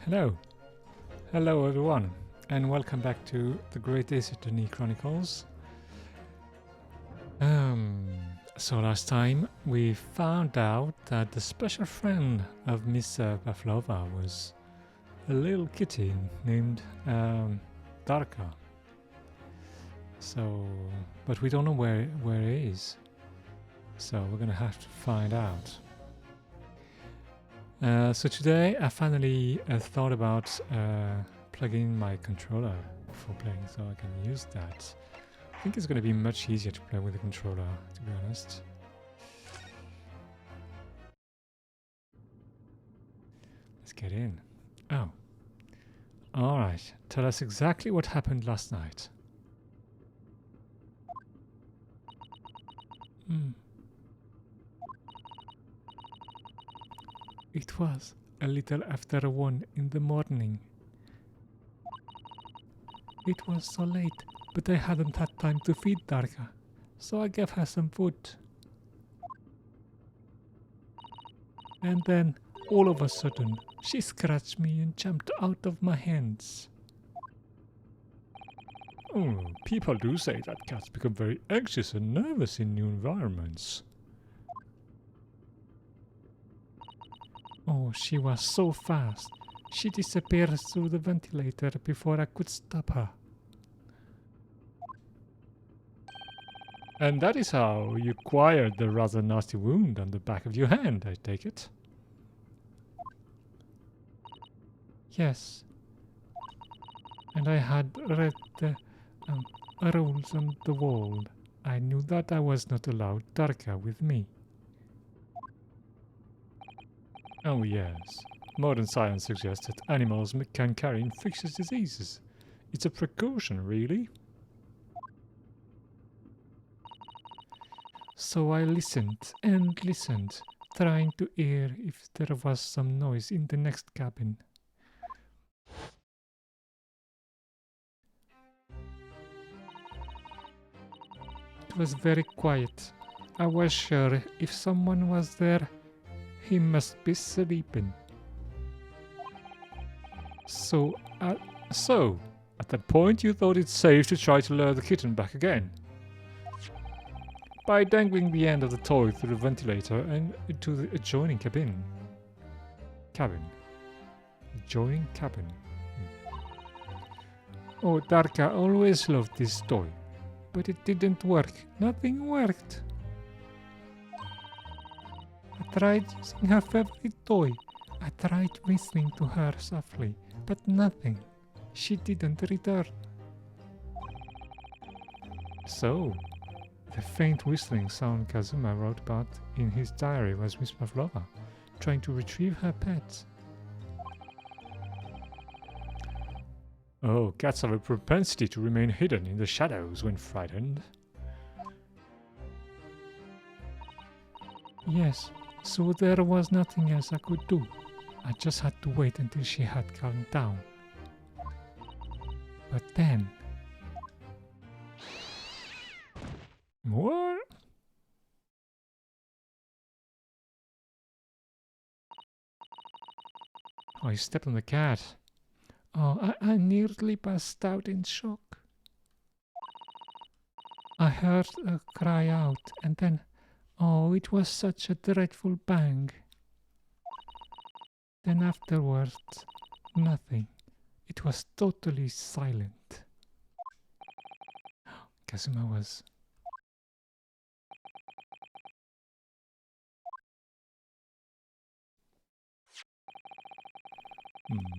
Hello. Hello everyone and welcome back to the Great Destiny Chronicles. So last time we found out that the special friend of Miss Pavlova was a little kitty named Darka. So, but we don't know where it is. So we're gonna have to find out. So today I finally thought about plugging my controller for playing, so I can use that. I think it's going to be much easier to play with the controller, to be honest. Let's get in. Oh. Alright, tell us exactly what happened last night. It was a little after 1 in the morning. It was so late, but I hadn't had time to feed Darka, so I gave her some food. And then, all of a sudden, she scratched me and jumped out of my hands. Oh, people do say that cats become very anxious and nervous in new environments. Oh, she was so fast. She disappeared through the ventilator before I could stop her. And that is how you acquired the rather nasty wound on the back of your hand, I take it? Yes. And I had read the rules on the wall. I knew that I was not allowed Darka with me. Oh yes. Modern science suggests that animals can carry infectious diseases. It's a precaution, really. So I listened and listened, trying to hear if there was some noise in the next cabin. It was very quiet. I was sure if someone was there, he must be sleeping. So at that point you thought it safe to try to lure the kitten back again. By dangling the end of the toy through the ventilator and into the adjoining cabin. Adjoining cabin. Oh, Darka always loved this toy. But it didn't work. Nothing worked. I tried using her favorite toy. I tried whistling to her softly, but nothing. She didn't return. So, the faint whistling sound Kazuma wrote about in his diary was Miss Pavlova, trying to retrieve her pet. Oh, cats have a propensity to remain hidden in the shadows when frightened. Yes, so there was nothing else I could do. I just had to wait until she had calmed down. But then... What? Oh, you stepped on the cat. Oh, I nearly passed out in shock. I heard her cry out, and then, oh, it was such a dreadful bang. Then afterwards, nothing. It was totally silent. Kazuma was...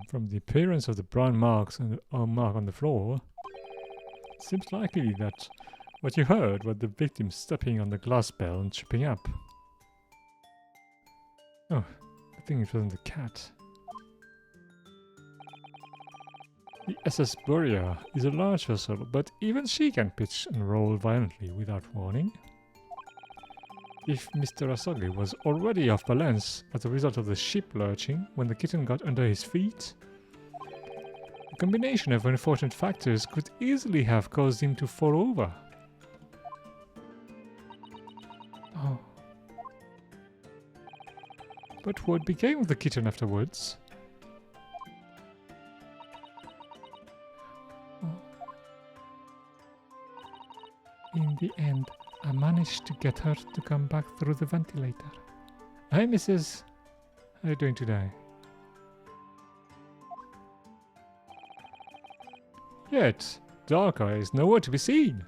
From the appearance of the brown marks and mark on the floor, it seems likely that what you heard was the victim stepping on the glass bell and tripping up. Oh, I think it wasn't the cat. The SS Buria is a large vessel, but even she can pitch and roll violently without warning. If Mr. Asogi was already off balance as a result of the ship lurching when the kitten got under his feet, a combination of unfortunate factors could easily have caused him to fall over. Oh. But what became of the kitten afterwards? the end, I managed to get her to come back through the ventilator. Hi, Mrs. How are you doing today? Yet, Darker is nowhere to be seen.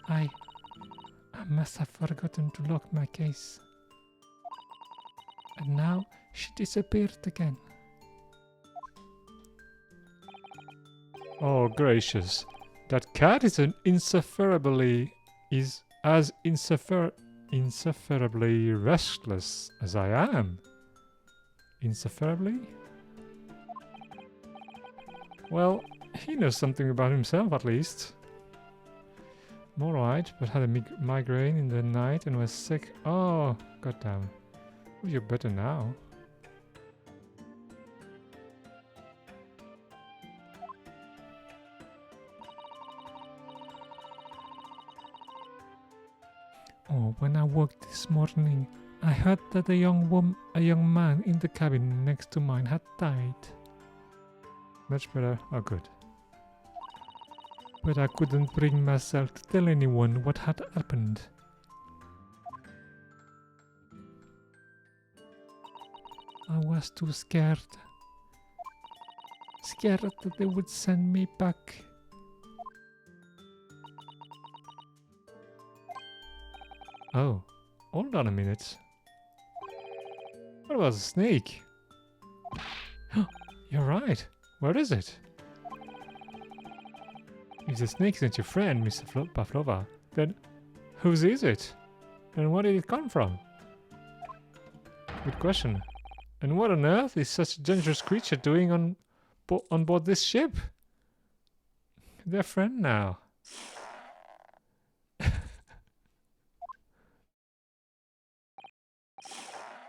I must have forgotten to lock my case. And now she disappeared again. Oh gracious, that cat is insufferably restless as I am. Insufferably? Well, he knows something about himself at least. I'm alright, but had a migraine in the night and was sick. Oh, goddamn. Oh, you're better now. Oh, when I woke this morning, I heard that a young man in the cabin next to mine had died. Much better. Oh, good. But I couldn't bring myself to tell anyone what had happened. I was too scared. Scared that they would send me back. Oh, hold on a minute. What about the snake? You're right. Where is it? If the snake isn't your friend, Mr. Pavlova, then whose is it? And where did it come from? Good question. And what on earth is such a dangerous creature doing on board this ship? Their friend now.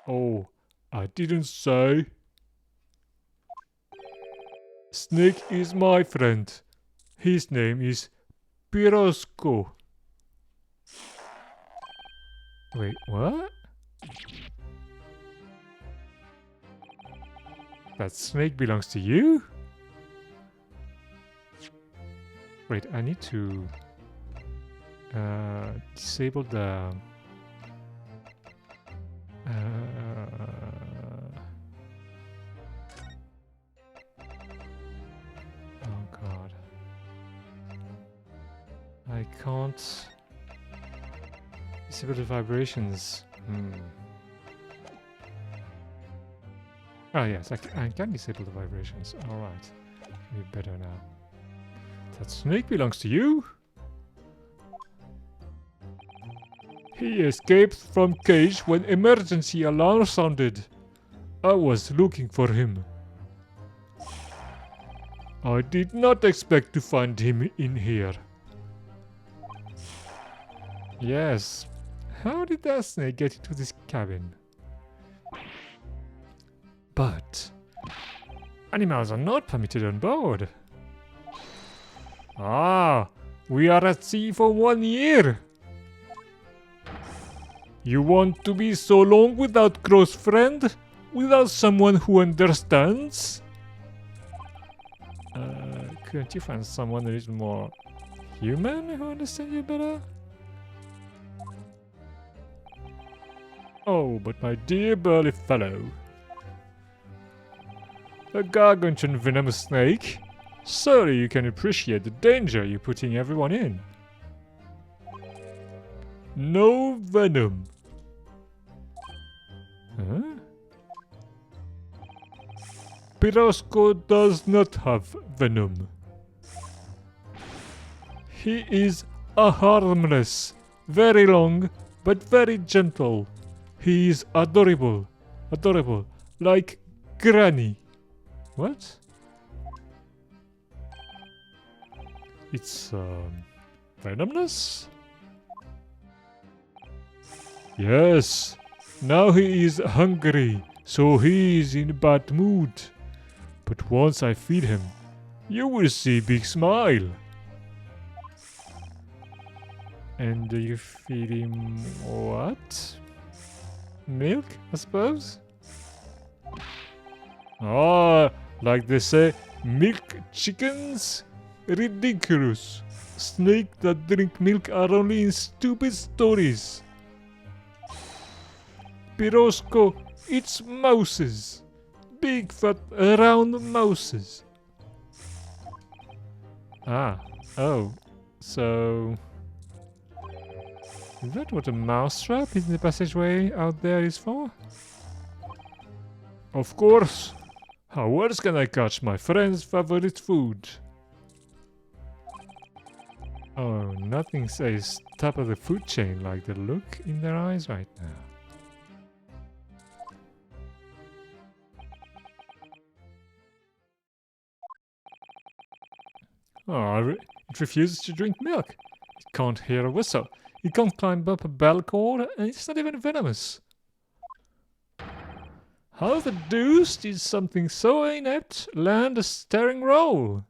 Oh, I didn't say. Snake is my friend. His name is Pirosko. Wait, what? That snake belongs to you? Wait, I need to disable the oh god. I can't disable the vibrations. Oh yes, I can disable the vibrations. Alright. Be better now. That snake belongs to you? He escaped from cage when emergency alarm sounded. I was looking for him. I did not expect to find him in here. Yes. How did that snake get into this cabin? But animals are not permitted on board. Ah, we are at sea for 1 year. You want to be so long without close friend? Without someone who understands? Couldn't you find someone that is more human who understands you better? Oh, but my dear burly fellow. A gargantuan venomous snake? Surely you can appreciate the danger you're putting everyone in. No venom. Huh? Pirosko does not have venom. He is a harmless, very long, but very gentle. He is adorable. Adorable. Like Granny. What? It's, venomous? Yes. Now he is hungry, so he is in a bad mood. But once I feed him, you will see big smile. And you feed him what? Milk, I suppose? Ah, like they say, milk chickens? Ridiculous. Snakes that drink milk are only in stupid stories. Pirosco eats mouses. Big fat round mouses. Ah, oh, so... Is that what a mousetrap in the passageway out there is for? Of course! How else can I catch my friend's favorite food? Oh, nothing says top of the food chain like the look in their eyes right now. Oh, it refuses to drink milk. It can't hear a whistle. It can't climb up a bell cord, and it's not even venomous. How the deuce did something so inept land a starring role?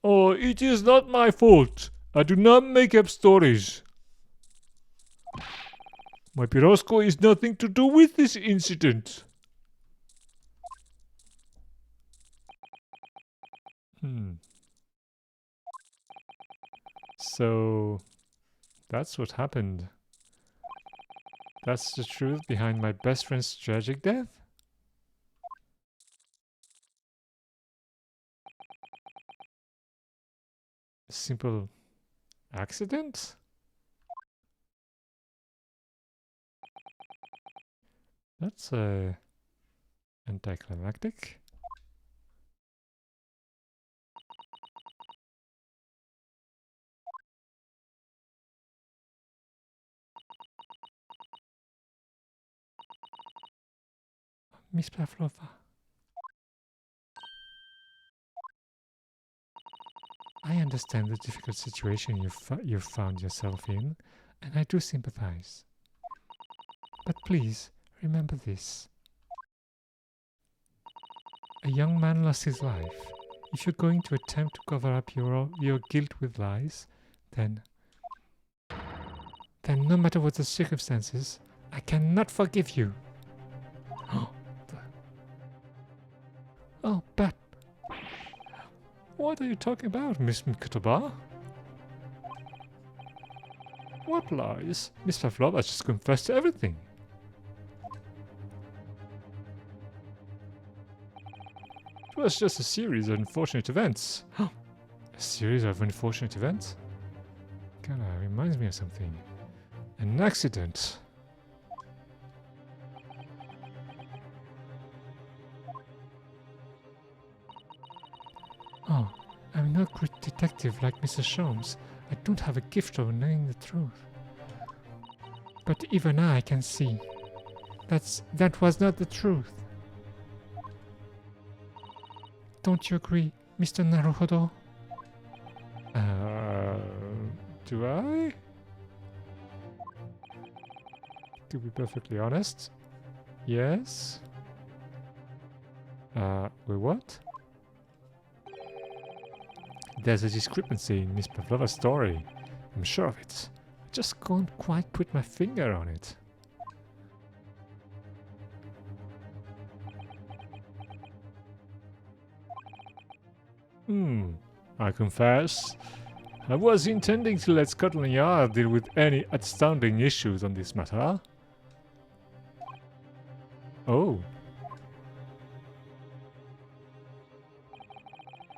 Oh, it is not my fault. I do not make up stories. My Pirosco is nothing to do with this incident. So, that's what happened. That's the truth behind my best friend's tragic death? A simple accident? That's anticlimactic. Miss Pavlova. I understand the difficult situation you've found yourself in, and I do sympathize. But please, remember this. A young man lost his life. If you're going to attempt to cover up your guilt with lies, then no matter what the circumstances, I cannot forgive you. Oh, Bat. What are you talking about, Miss Mkutaba? What lies? Miss Pavlova just confessed to everything. It was just a series of unfortunate events. A series of unfortunate events? Kinda reminds me of something. An accident. Oh, I'm no great detective like Mr. Sholmes. I don't have a gift of knowing the truth. But even I can see. That was not the truth. Don't you agree, Mr. Naruhodo? Do I? To be perfectly honest, yes. Wait, what? There's a discrepancy in Miss Pavlova's story. I'm sure of it. I just can't quite put my finger on it. I confess, I was intending to let Scotland Yard deal with any outstanding issues on this matter. Oh.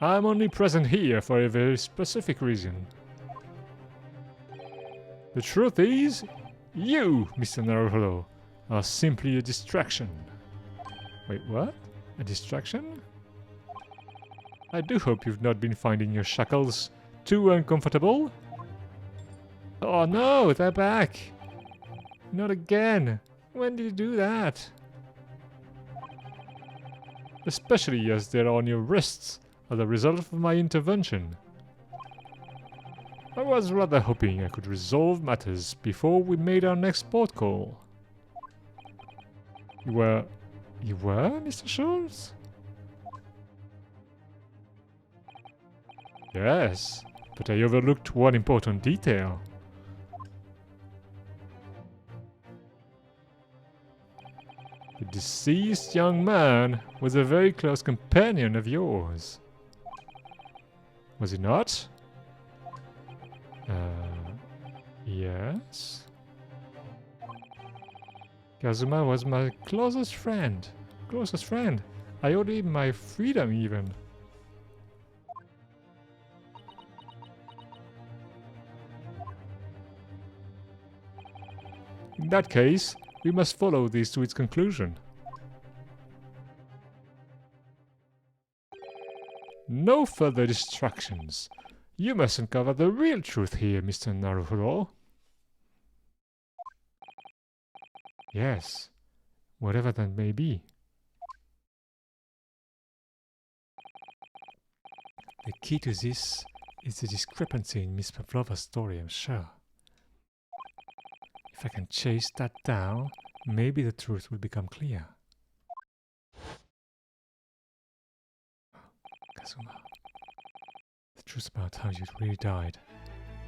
I'm only present here for a very specific reason. The truth is, you, Mr. Naruhodo, are simply a distraction. Wait, what? A distraction? I do hope you've not been finding your shackles too uncomfortable. Oh no, they're back! Not again! When did you do that? Especially as they're on your wrists as a result of my intervention. I was rather hoping I could resolve matters before we made our next port call. You were, Mr. Schultz? Yes, but I overlooked one important detail. The deceased young man was a very close companion of yours. Was it not? Yes. Kazuma was my closest friend. Closest friend. I owed him my freedom even. In that case, we must follow this to its conclusion. No further distractions. You must uncover the real truth here, Mr. Naruhodo. Yes, whatever that may be. The key to this is the discrepancy in Miss Pavlova's story, I'm sure. If I can chase that down, maybe the truth will become clear. Kazuma. The truth about how you really died.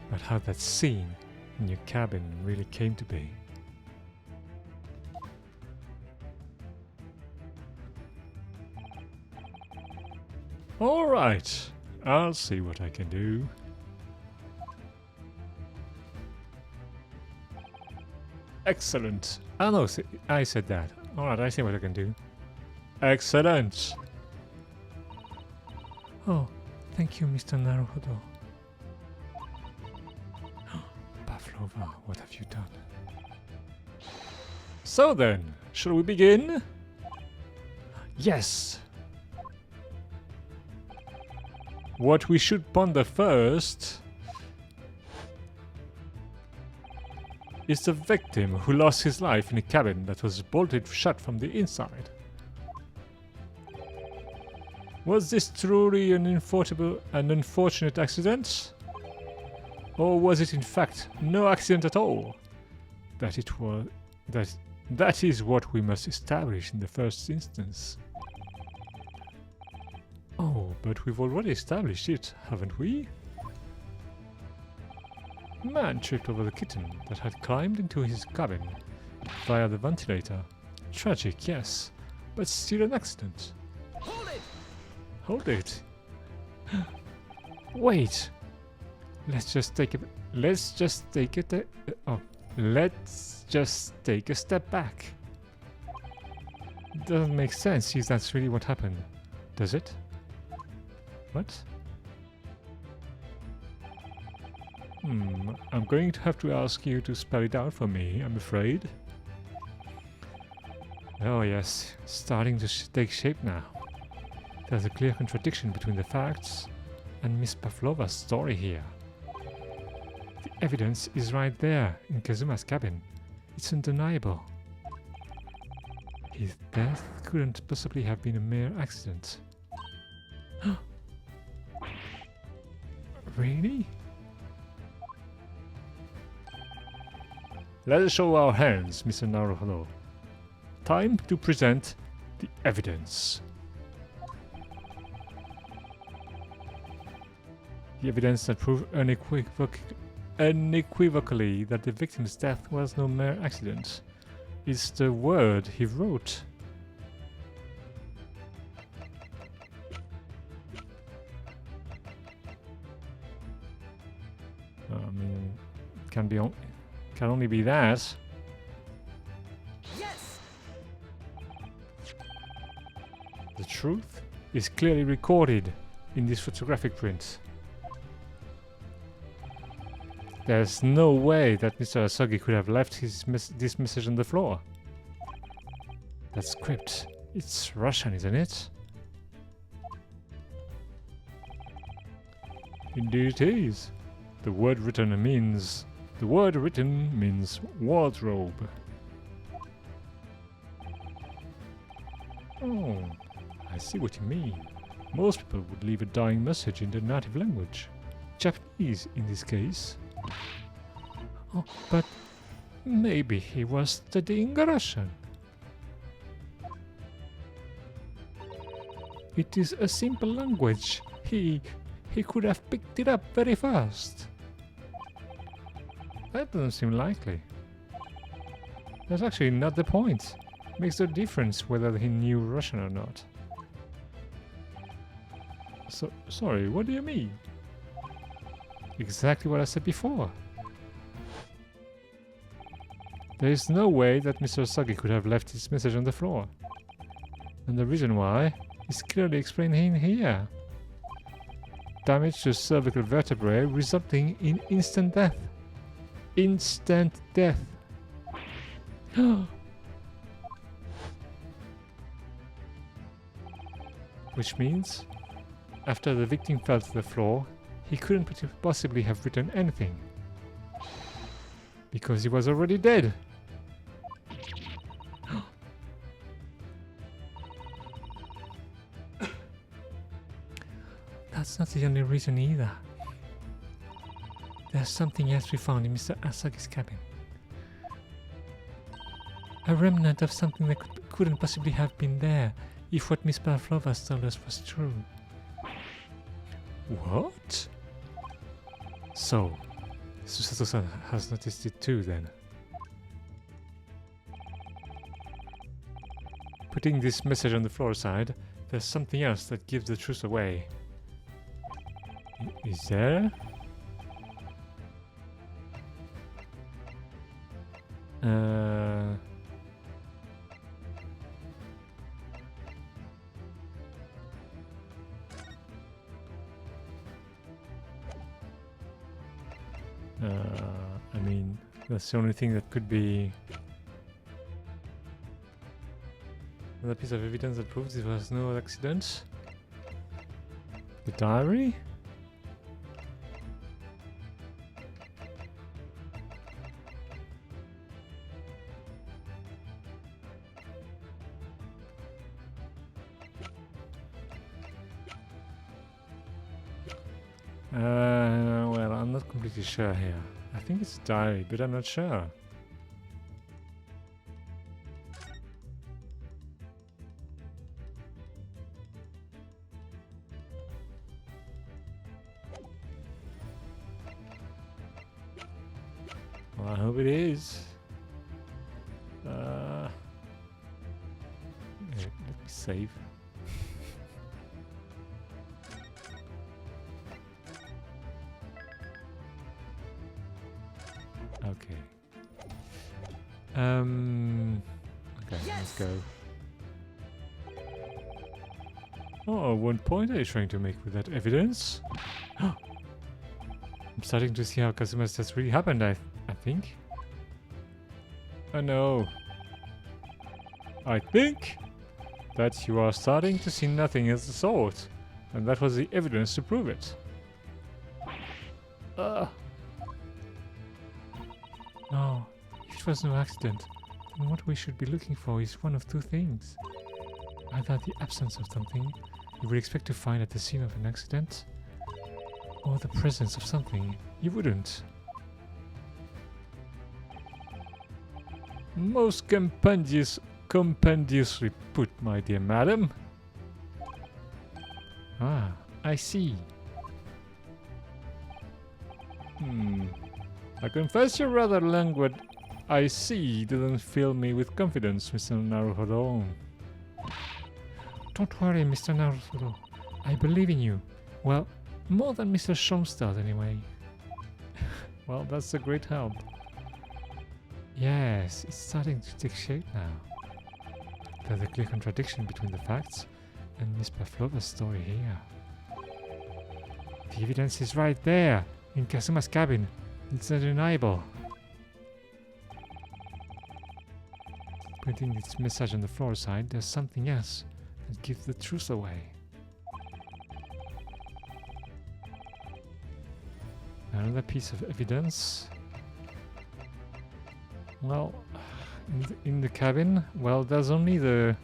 About how that scene in your cabin really came to be. Alright, I'll see what I can do. Excellent. Oh no, I said that. Alright, I see what I can do. Excellent. Oh, thank you, Mr. Naruhodo. Pavlova, what have you done? So then, shall we begin? Yes! What we should ponder first is the victim who lost his life in a cabin that was bolted shut from the inside. Was this truly an unfortunate accident? Or was it in fact no accident at all? That is what we must establish in the first instance. Oh, but we've already established it, haven't we? Man tripped over the kitten that had climbed into his cabin via the ventilator. Tragic, yes, but still an accident. Hold it! Hold it. Wait. Let's just take a step back. Doesn't make sense if that's really what happened, does it? What? I'm going to have to ask you to spell it out for me, I'm afraid. Oh yes, starting to take shape now. There's a clear contradiction between the facts and Miss Pavlova's story here. The evidence is right there in Kazuma's cabin. It's undeniable. His death couldn't possibly have been a mere accident. Really? Let us show our hands, Mr. Naruhodo. Time to present the evidence. The evidence that proves unequivocally that the victim's death was no mere accident is the word he wrote. I mean, it can only be that. Yes! The truth is clearly recorded in this photographic print. There's no way that Mr. Asagi could have left this message on the floor. That script, it's Russian, isn't it? Indeed it is. The word written means wardrobe. Oh, I see what you mean. Most people would leave a dying message in their native language. Japanese in this case. Oh, but maybe he was studying Russian. It is a simple language. He could have picked it up very fast. That doesn't seem likely. That's actually not the point. Makes no difference whether he knew Russian or not. So, sorry, what do you mean? exactly what I said before. There is no way that Mr. Asagi could have left his message on the floor. And the reason why is clearly explained in here. Damage to cervical vertebrae resulting in instant death. Instant death. Which means, after the victim fell to the floor, he couldn't possibly have written anything. Because he was already dead. That's not the only reason either. There's something else we found in Mr. Asagi's cabin. A remnant of something that couldn't possibly have been there if what Miss Pavlova told us was true. What? So, Susato-san has noticed it too then. Putting this message on the floor aside, there's something else that gives the truth away. Is there? I mean, that's the only thing that could be another piece of evidence that proves there was no accident. The diary? Well, I'm not completely sure here. I think it's a diary, but I'm not sure. Well, I hope it is. Yeah, let me save. Okay. Okay, let's go. Oh, what point are you trying to make with that evidence? I'm starting to see how Kazuma's death really happened, I think. Oh no. I think that you are starting to see nothing as the sort, and that was the evidence to prove it. No, if it was no accident, then what we should be looking for is one of two things. Either the absence of something you would expect to find at the scene of an accident, or the presence of something you wouldn't. Most compendiously put, my dear madam. Ah, I see. I confess your rather languid "I see" didn't fill me with confidence, Mr. Naruhodo. Don't worry, Mr. Naruhodo. I believe in you. Well, more than Mr. Schomstad anyway. Well, that's a great help. Yes, it's starting to take shape now. There's a clear contradiction between the facts and Miss Pavlova's story here. The evidence is right there, in Kazuma's cabin. It's undeniable. Putting its message on the floor aside, there's something else that gives the truth away. Another piece of evidence. Well, in the cabin, well, there's only the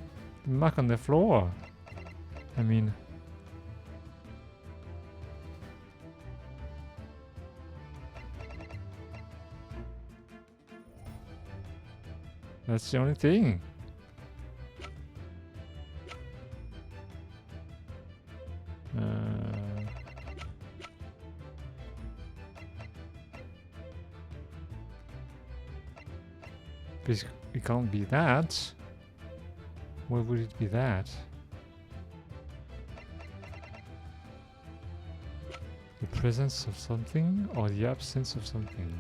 mark on the floor. I mean, that's the only thing. It can't be that. Why would it be that? The presence of something or the absence of something?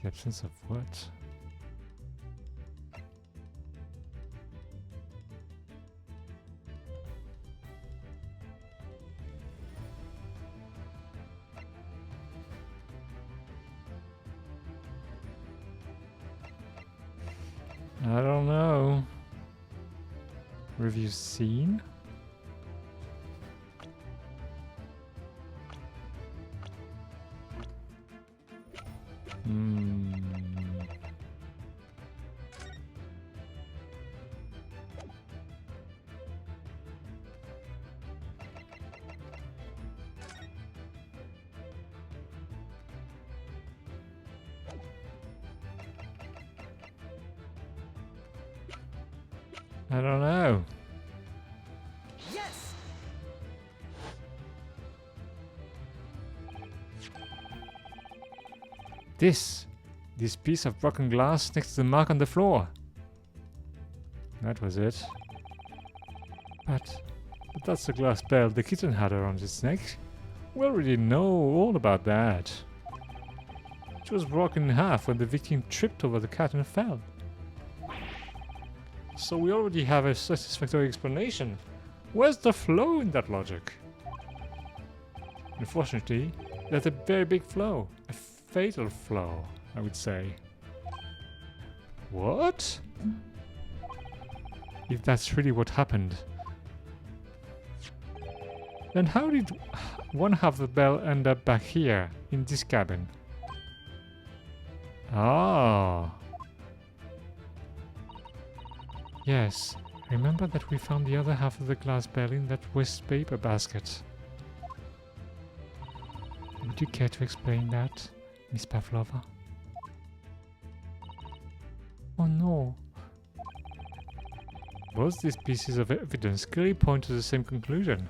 The absence of what? I don't know. Review scene? I don't know. Yes. This piece of broken glass next to the mark on the floor. That was it. But that's the glass bell the kitten had around its neck. We already know all about that. It was broken in half when the victim tripped over the cat and fell. So we already have a satisfactory explanation. Where's the flaw in that logic? Unfortunately, that's a very big flaw. A fatal flaw, I would say. What? If that's really what happened. Then how did one half of the bell end up back here, in this cabin? Ah. Yes, remember that we found the other half of the glass bell in that waste paper basket. Would you care to explain that, Miss Pavlova? Oh no. Both these pieces of evidence clearly point to the same conclusion.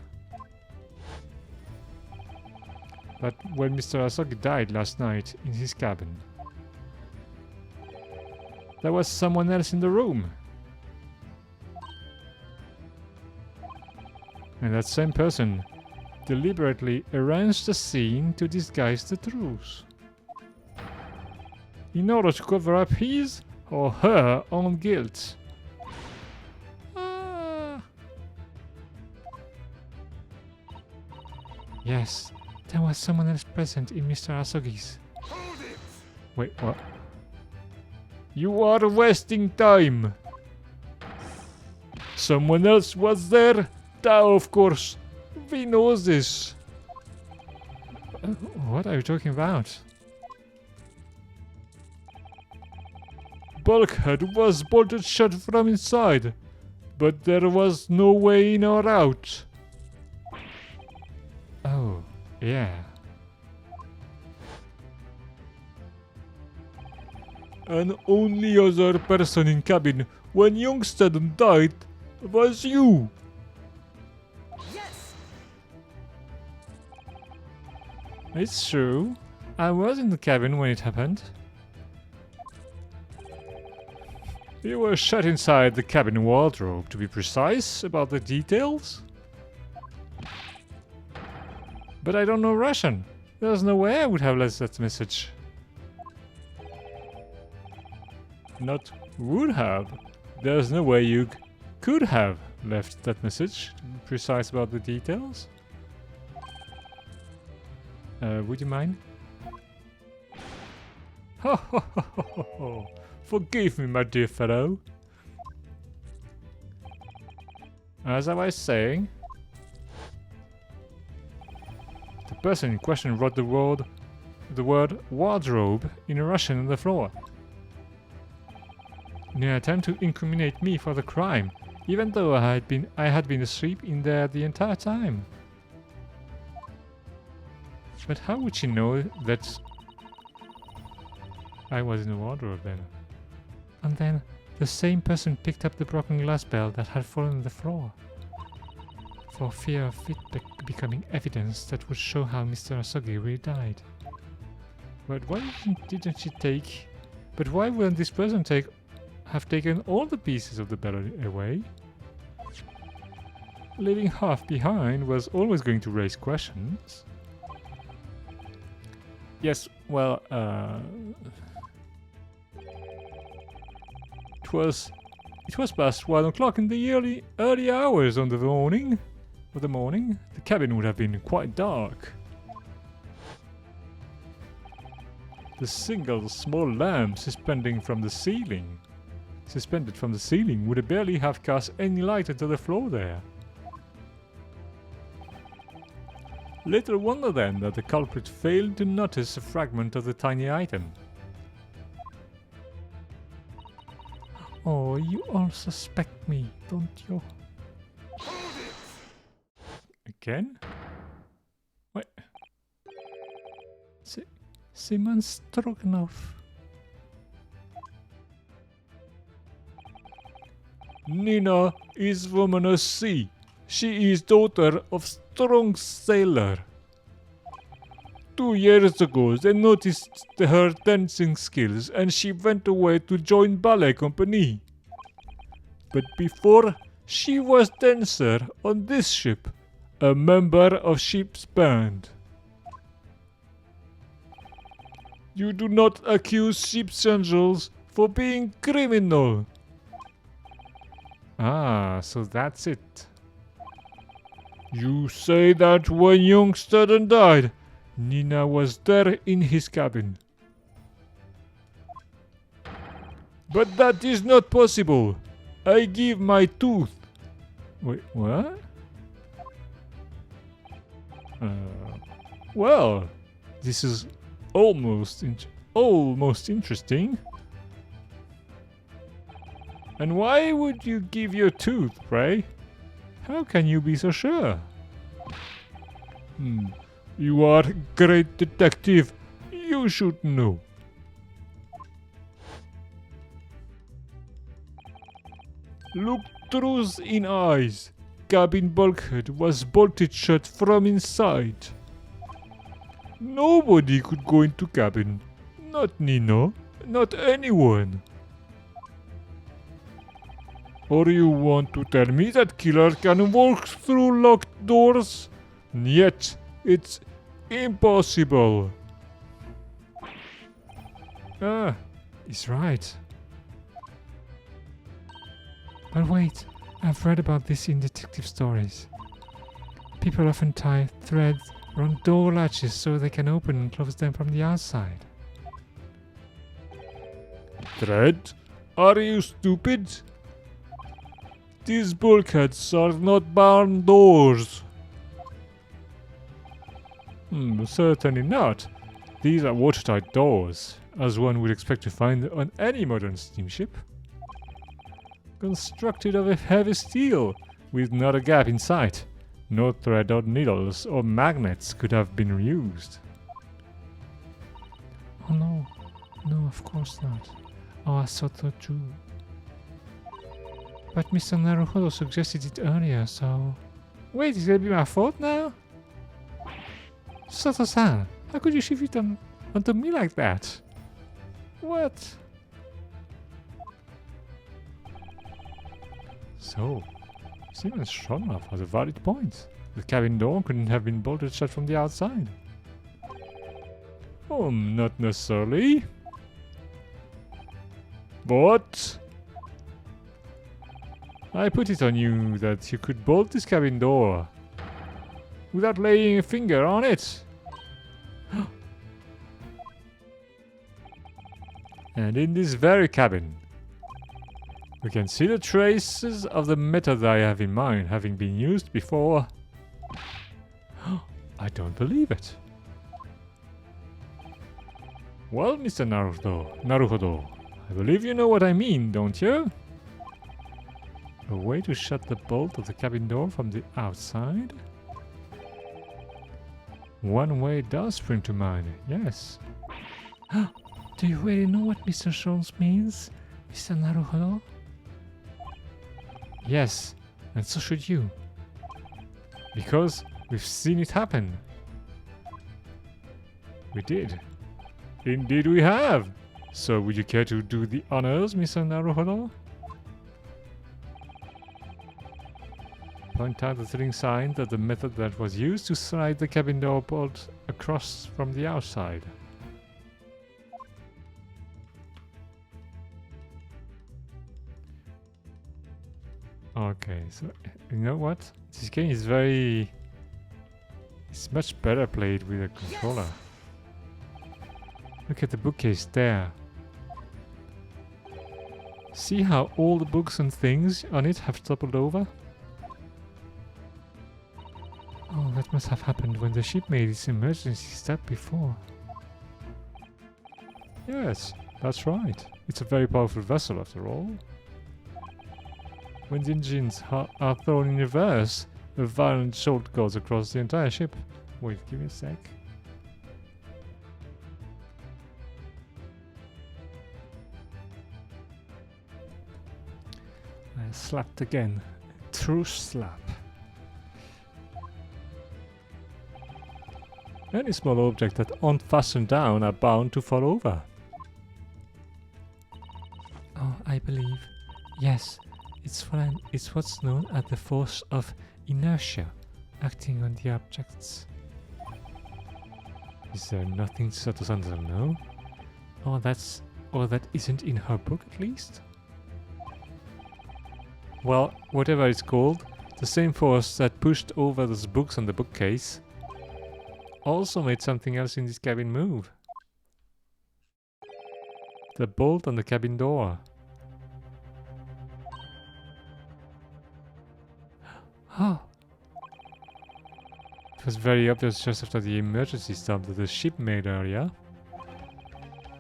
But when Mr. Asogi died last night in his cabin, there was someone else in the room. And that same person deliberately arranged the scene to disguise the truth. In order to cover up his or her own guilt. Ah. Yes, there was someone else present in Mr. Asogi's. Hold it. Wait, what? You are wasting time! Someone else was there? Of course, we know this. What are you talking about? Bulkhead was bolted shut from inside, but there was no way in or out. Oh, yeah. And only other person in cabin when Youngstead died was you. It's true. I was in the cabin when it happened. You were shut inside the cabin wardrobe, to be precise about the details. But I don't know Russian. There's no way I would have left that message. Not would have. There's no way you could have left that message, to be precise about the details. Would you mind? Ho ho ho ho ho ho! Forgive me, my dear fellow. As I was saying, the person in question wrote the word wardrobe in Russian on the floor, in an attempt to incriminate me for the crime, even though I had been asleep in there the entire time. But how would she know that I was in the wardrobe then? And then the same person picked up the broken glass bell that had fallen on the floor, for fear of it becoming evidence that would show how Mr. Asogi really died. But why didn't she take... But why wouldn't this person have taken all the pieces of the bell away? leaving half behind was always going to raise questions. Yes, well, it was past 1 o'clock in the early hours of the morning. The cabin would have been quite dark. The single small lamp suspended from the ceiling would barely have cast any light onto the floor there. Little wonder then that the culprit failed to notice a fragment of the tiny item. Oh, you all suspect me, don't you? Again? Wait. Simon Stroganoff. Nina is woman of sea. She is daughter of strong sailor. 2 years ago, they noticed her dancing skills and she went away to join ballet company. But before, she was dancer on this ship, a member of ship's band. You do not accuse ship's angels for being criminal. Ah, so that's it. You say that when young Studden died, Nina was there in his cabin. But that is not possible. I give my tooth. Wait, what? Well, this is almost interesting. And why would you give your tooth, pray? How can you be so sure? You are a great detective. You should know. Look truth in eyes. Cabin bulkhead was bolted shut from inside. Nobody could go into cabin. Not Nino. Not anyone. Or you want to tell me that killer can walk through locked doors? Yet, it's impossible. Ah, he's right. But wait, I've read about this in detective stories. People often tie threads around door latches so they can open and close them from the outside. Thread? Are you stupid? These bulkheads are not barn doors. Certainly not. These are watertight doors, as one would expect to find on any modern steamship. Constructed of a heavy steel, with not a gap in sight. No thread or needles or magnets could have been used. Oh no, of course not. Oh, I thought so too. But Mr. Naruhodo suggested it earlier, so... Wait, is it gonna be my fault now? Sato-san, how could you shift it onto me like that? What? So, Simon Stroganoff has a valid point. The cabin door couldn't have been bolted shut from the outside. Not necessarily. But... I put it on you that you could bolt this cabin door without laying a finger on it. And in this very cabin, we can see the traces of the method I have in mind having been used before. I don't believe it. Well, Mr. Naruhodo, I believe you know what I mean, don't you? A way to shut the bolt of the cabin door from the outside? One way does spring to mind, yes. Do you really know what Mr. Jones means, Mr. Naruhodo? Yes, and so should you. Because we've seen it happen. We did. Indeed we have. So would you care to do the honors, Mr. Naruhodo? point out the thrilling sign that the method that was used to slide the cabin door bolt across from the outside. Okay, so you know what? This game is very... It's much better played with a controller. Look at the bookcase there. See how all the books and things on it have toppled over? Oh, that must have happened when the ship made its emergency stop before. Yes, that's right. It's a very powerful vessel after all. When the engines are thrown in reverse, a violent jolt goes across the entire ship. Wait, give me a sec. I slapped again. True slap. Any small object that aren't fastened down are bound to fall over. Oh, I believe. Yes, it's what's known as the force of inertia acting on the objects. Is there nothing to Sandra know? Or that isn't in her book at least? Well, whatever it's called, the same force that pushed over those books on the bookcase also made something else in this cabin move. The bolt on the cabin door. Oh! It was very obvious just after the emergency stop that the ship made earlier.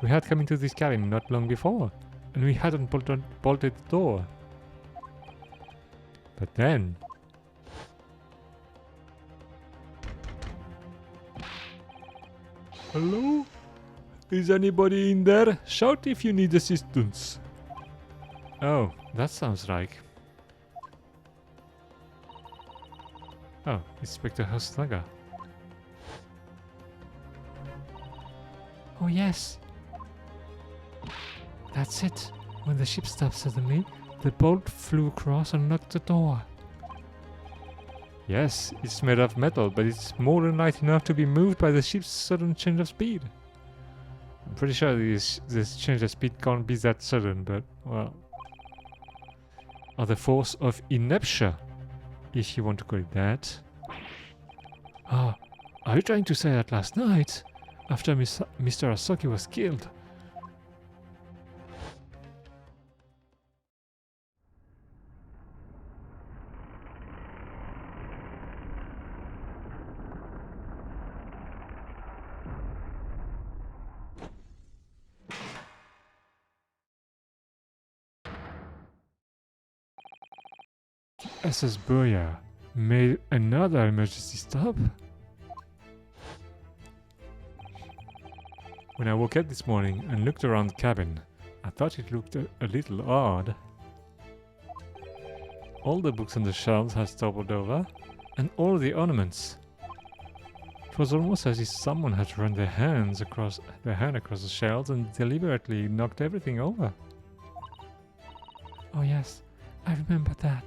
We had come into this cabin not long before, and we hadn't bolted the door. But then... Hello? Is anybody in there? Shout if you need assistance. Oh, that sounds like... Oh, Inspector Hostaga. Oh yes. That's it. When the ship stopped suddenly, the bolt flew across and knocked the door. Yes, it's made of metal, but it's more than light enough to be moved by the ship's sudden change of speed. I'm pretty sure this change of speed can't be that sudden, but, well... Or the force of inertia, if you want to call it that. Ah, are you trying to say that last night, after Mr. Asoki was killed? SS Burya made another emergency stop? When I woke up this morning and looked around the cabin, I thought it looked a little odd. All the books on the shelves had toppled over, and all the ornaments. It was almost as if someone had run their hand across the shelves and deliberately knocked everything over. Oh yes, I remember that.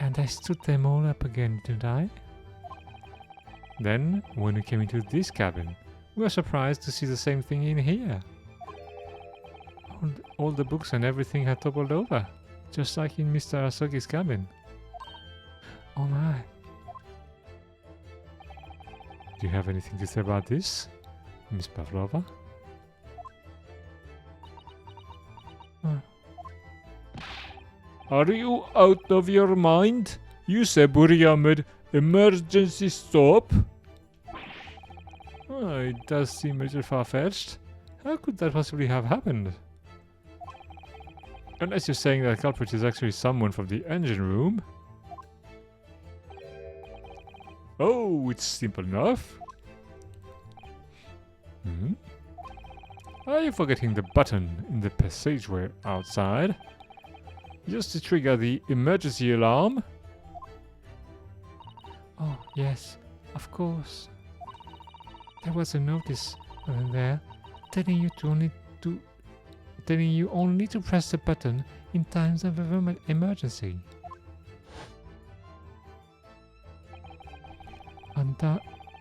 And I stood them all up again, didn't I? Then, when we came into this cabin, we were surprised to see the same thing in here. All the books and everything had toppled over, just like in Mr. Asogi's cabin. Oh my. Do you have anything to say about this, Miss Pavlova? Are you out of your mind? You said Burya made emergency stop? Oh, it does seem a little far-fetched. How could that possibly have happened? Unless you're saying that culprit is actually someone from the engine room. Oh, it's simple enough. Are you forgetting the button in the passageway outside? Just to trigger the emergency alarm? Oh, yes, of course. There was a notice on there telling you only to press the button in times of emergency.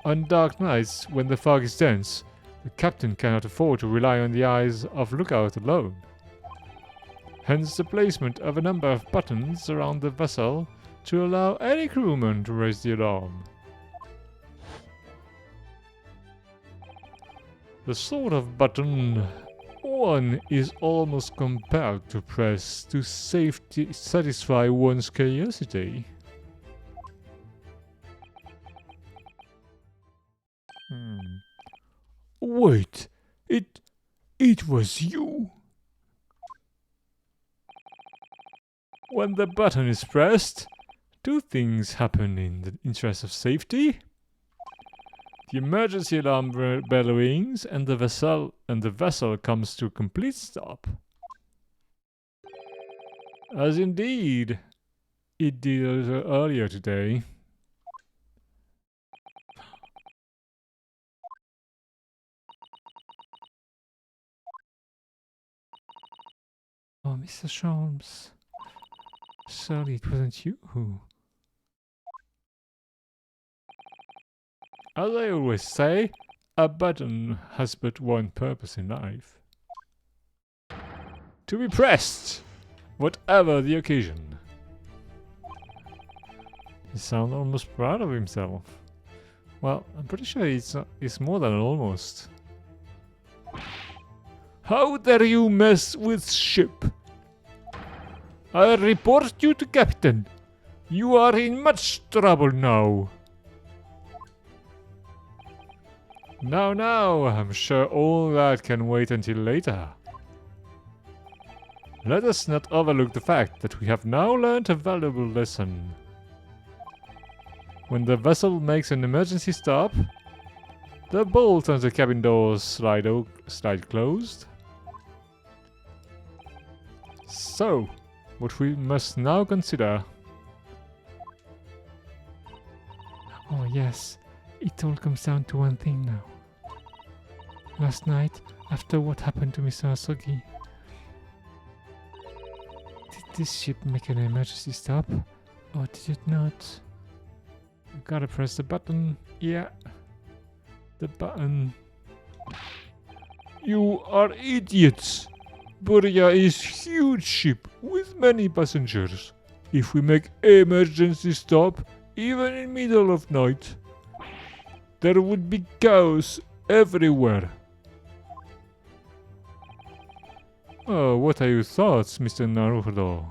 On dark nights, when the fog is dense, the captain cannot afford to rely on the eyes of lookout alone. Hence the placement of a number of buttons around the vessel to allow any crewman to raise the alarm. The sort of button one is almost compelled to press to satisfy one's curiosity. Wait, it was you? When the button is pressed, two things happen in the interest of safety. The emergency alarm bell rings and the vessel comes to a complete stop. As indeed it did earlier today. Oh, Mr. Sholmes. Surely it wasn't you who... As I always say, a button has but one purpose in life. To be pressed, whatever the occasion. He sounds almost proud of himself. Well, I'm pretty sure it's more than almost. How dare you mess with ship? I report you to Captain. You are in much trouble now. Now, I'm sure all that can wait until later. Let us not overlook the fact that we have now learned a valuable lesson. When the vessel makes an emergency stop, the bolt on the cabin doors slide closed. So, what we must now consider... Oh yes, it all comes down to one thing now. Last night, after what happened to Mr. Asogi, did this ship make an emergency stop? Or did it not? You gotta press the button. Yeah. The button. You are idiots! Buria is huge ship with many passengers. If we make emergency stop, even in middle of night, there would be chaos everywhere. Oh, what are your thoughts, Mr. Naruhodo?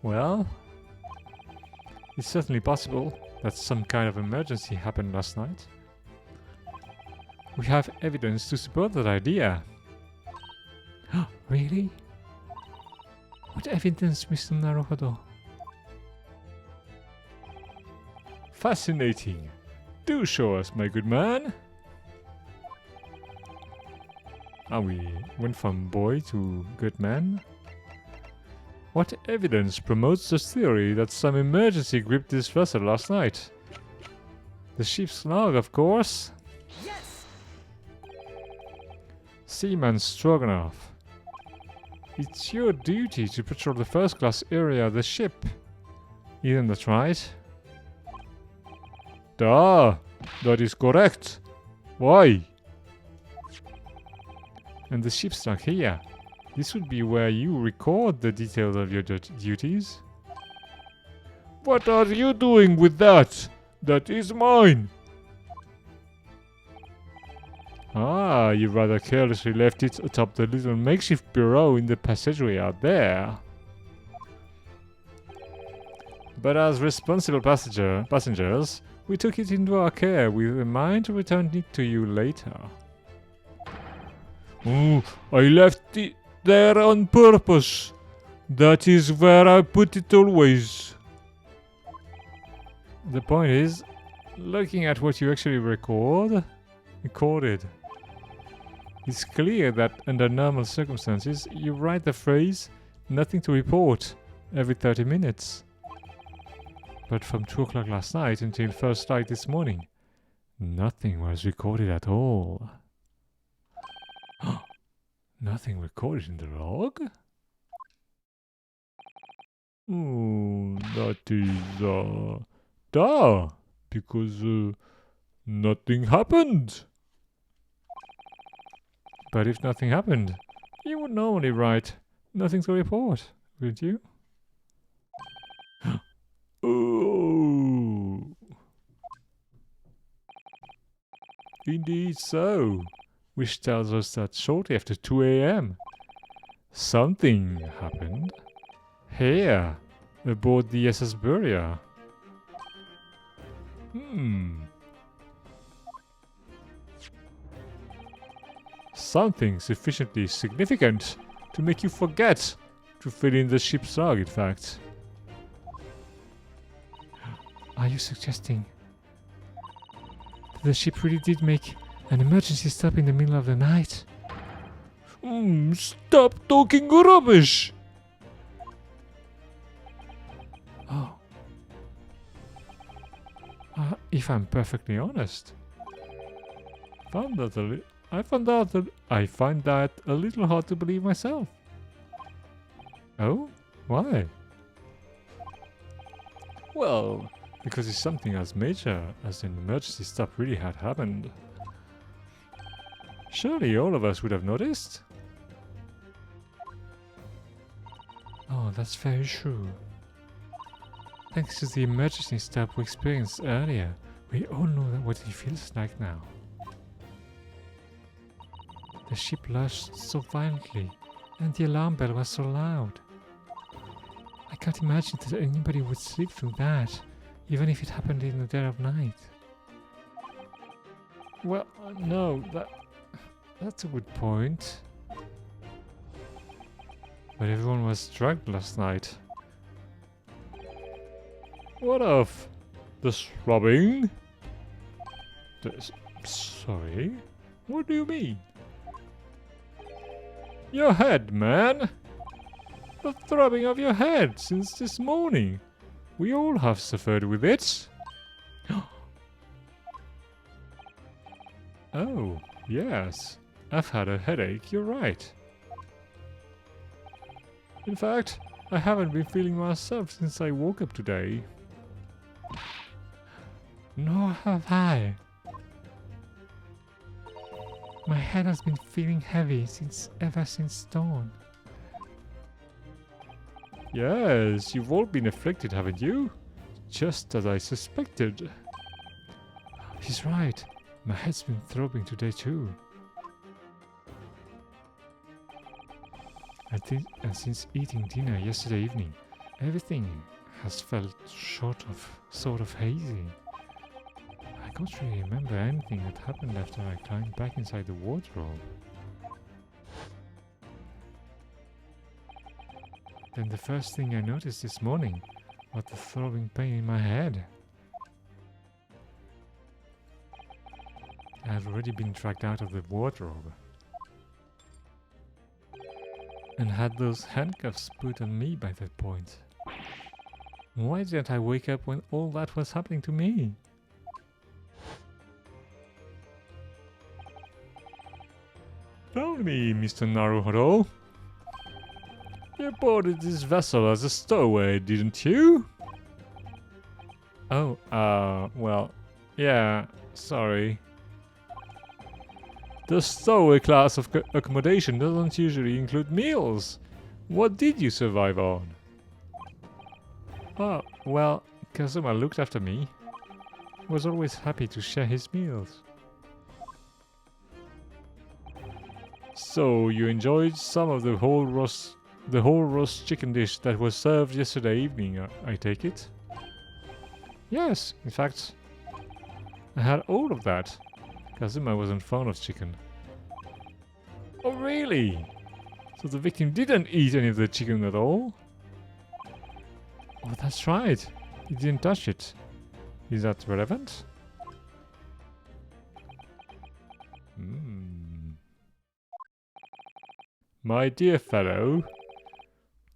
Well, it's certainly possible that some kind of emergency happened last night. We have evidence to support that idea. Really? What evidence, Mr. Naruhodo? Fascinating. Do show us, my good man. We went from boy to good man. What evidence promotes the theory that some emergency gripped this vessel last night? The ship's log, of course. Yes! Seaman Stroganoff. It's your duty to patrol the first-class area of the ship. Isn't that right? That is correct. Why? And the ship's log here. This would be where you record the details of your duties. What are you doing with that? That is mine. You rather carelessly left it atop the little makeshift bureau in the passageway out there. But as responsible passengers, we took it into our care with a mind to return it to you later. Oh, I left it there on purpose. That is where I put it always. The point is, looking at what you actually recorded, it's clear that under normal circumstances, you write the phrase, "nothing to report," every 30 minutes. But from 2 o'clock last night until first light this morning, nothing was recorded at all. Nothing recorded in the log? Oh, that is, duh, because, nothing happened. But if nothing happened, you would normally write, nothing to report, wouldn't you? Oh, indeed so. Which tells us that shortly after 2 a.m., something happened. Here, aboard the SS Buria. Something sufficiently significant to make you forget to fill in the ship's log, in fact. Are you suggesting that the ship really did make an emergency stop in the middle of the night? Stop talking rubbish! Oh. If I'm perfectly honest, I find that a little hard to believe myself. Oh? Why? Well, because if something as major as an emergency stop really had happened, surely all of us would have noticed. Oh, that's very true. Thanks to the emergency stop we experienced earlier, we all know what it feels like now. The ship lurched so violently, and the alarm bell was so loud. I can't imagine that anybody would sleep through that, even if it happened in the dead of night. Well, no, that's a good point. But everyone was drunk last night. What of the throbbing? Sorry? What do you mean? Your head, man! The throbbing of your head since this morning. We all have suffered with it. Oh, yes. I've had a headache, you're right. In fact, I haven't been feeling myself since I woke up today. Nor have I. My head has been feeling heavy ever since dawn. Yes, you've all been afflicted, haven't you? Just as I suspected. He's right. My head's been throbbing today too. And since eating dinner yesterday evening, everything has felt sort of hazy. I can't really remember anything that happened after I climbed back inside the wardrobe. Then the first thing I noticed this morning was the throbbing pain in my head. I had already been dragged out of the wardrobe and had those handcuffs put on me by that point. Why didn't I wake up when all that was happening to me? Tell me, Mr. Naruhodo. You boarded this vessel as a stowaway, didn't you? Oh, well, yeah, sorry. The stowaway class of accommodation doesn't usually include meals. What did you survive on? Oh, well, Kazuma looked after me. Was always happy to share his meals. So, you enjoyed some of the whole roast chicken dish that was served yesterday evening, I take it? Yes, in fact, I had all of that. Kazuma wasn't fond of chicken. Oh, really? So the victim didn't eat any of the chicken at all? Oh, that's right. He didn't touch it. Is that relevant? My dear fellow,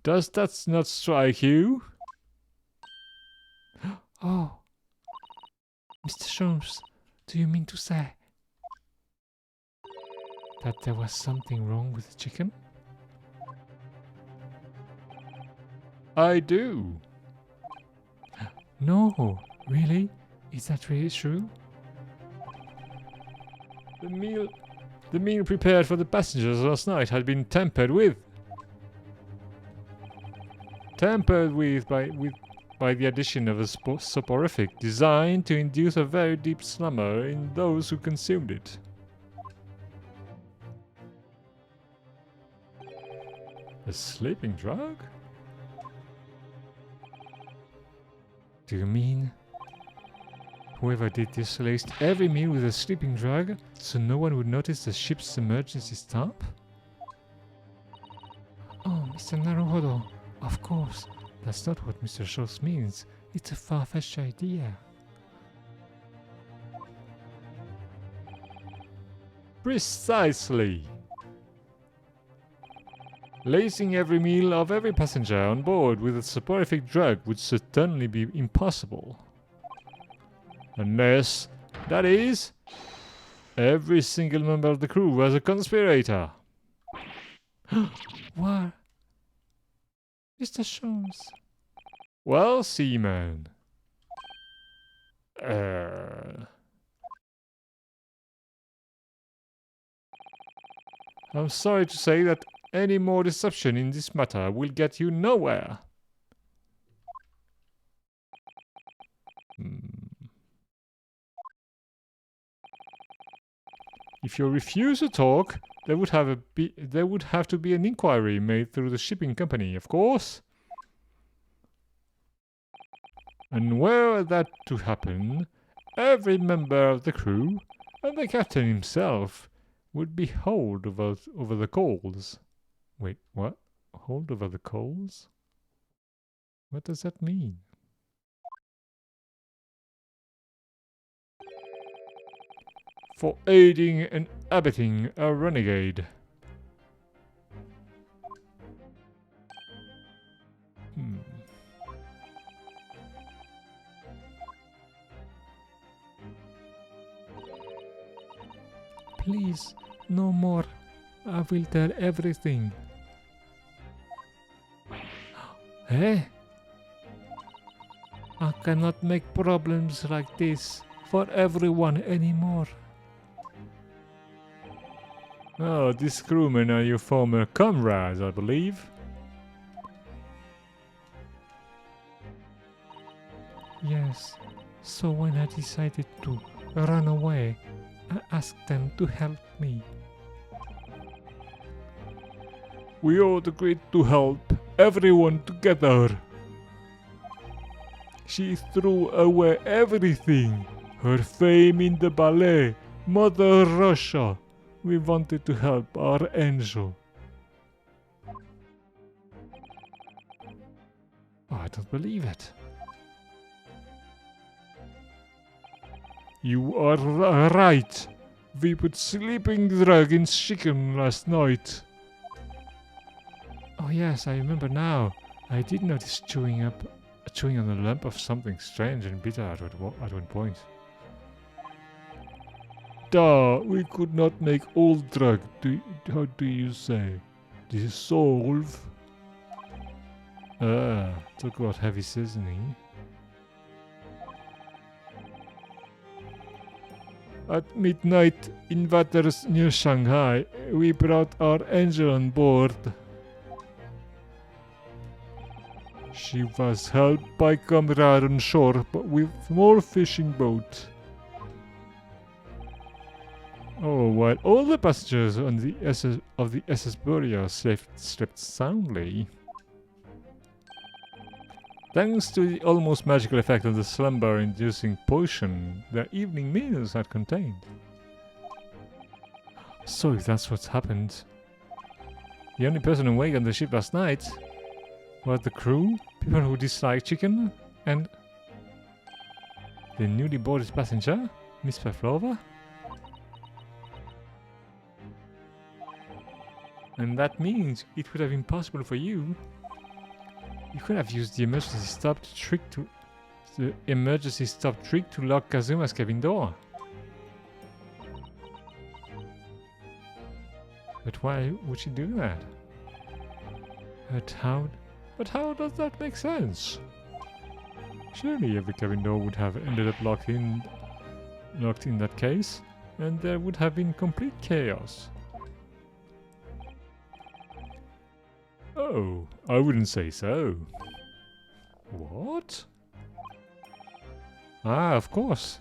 does that not strike you? Oh, Mr. Sholmes, do you mean to say that there was something wrong with the chicken? I do. No, really? Is that really true? The meal prepared for the passengers last night had been tampered with. Tampered with by the addition of a soporific designed to induce a very deep slumber in those who consumed it. A sleeping drug? Do you mean whoever did this laced every meal with a sleeping drug so no one would notice the ship's emergency stop? Oh, Mr. Naruhodo, of course. That's not what Mr. Schultz means. It's a far-fetched idea. Precisely. Lacing every meal of every passenger on board with a soporific drug would certainly be impossible. Unless, that is, every single member of the crew was a conspirator. What? Mr. Schultz. Well, Seaman. I'm sorry to say that any more deception in this matter will get you nowhere. If you refuse to talk, there would have to be an inquiry made through the shipping company, of course. And were that to happen, every member of the crew, and the captain himself, would be hold over the coals. Wait, what? Hold over the coals? What does that mean? For aiding and abetting a renegade. Please, no more. I will tell everything. Eh? I cannot make problems like this for everyone anymore. Oh, these crewmen are your former comrades, I believe. Yes, so when I decided to run away, I asked them to help me. We all agreed to help everyone together. She threw away everything. Her fame in the ballet, Mother Russia. We wanted to help our angel. Oh, I don't believe it. You are right. We put sleeping drug in chicken last night. Oh yes, I remember now. I did notice chewing on a lump of something strange and bitter at one point. Duh, we could not make all drug, how do you say, dissolve? Talk about heavy seasoning. At midnight in waters near Shanghai, we brought our angel on board. She was helped by comrade on shore, but with small fishing boat. Oh, while all the passengers on the SS Buria slept soundly. Thanks to the almost magical effect of the slumber-inducing potion their evening meals had contained. So if that's what's happened, the only person awake on the ship last night was the crew, people who dislike chicken, and the newly boarded passenger, Miss Pavlova. And that means it would have been possible for you. You could have used the emergency stop trick to lock Kazuma's cabin door. But why would she do that? But But how does that make sense? Surely every cabin door would have ended up locked in that case, and there would have been complete chaos. Oh, I wouldn't say so. What? Ah, of course.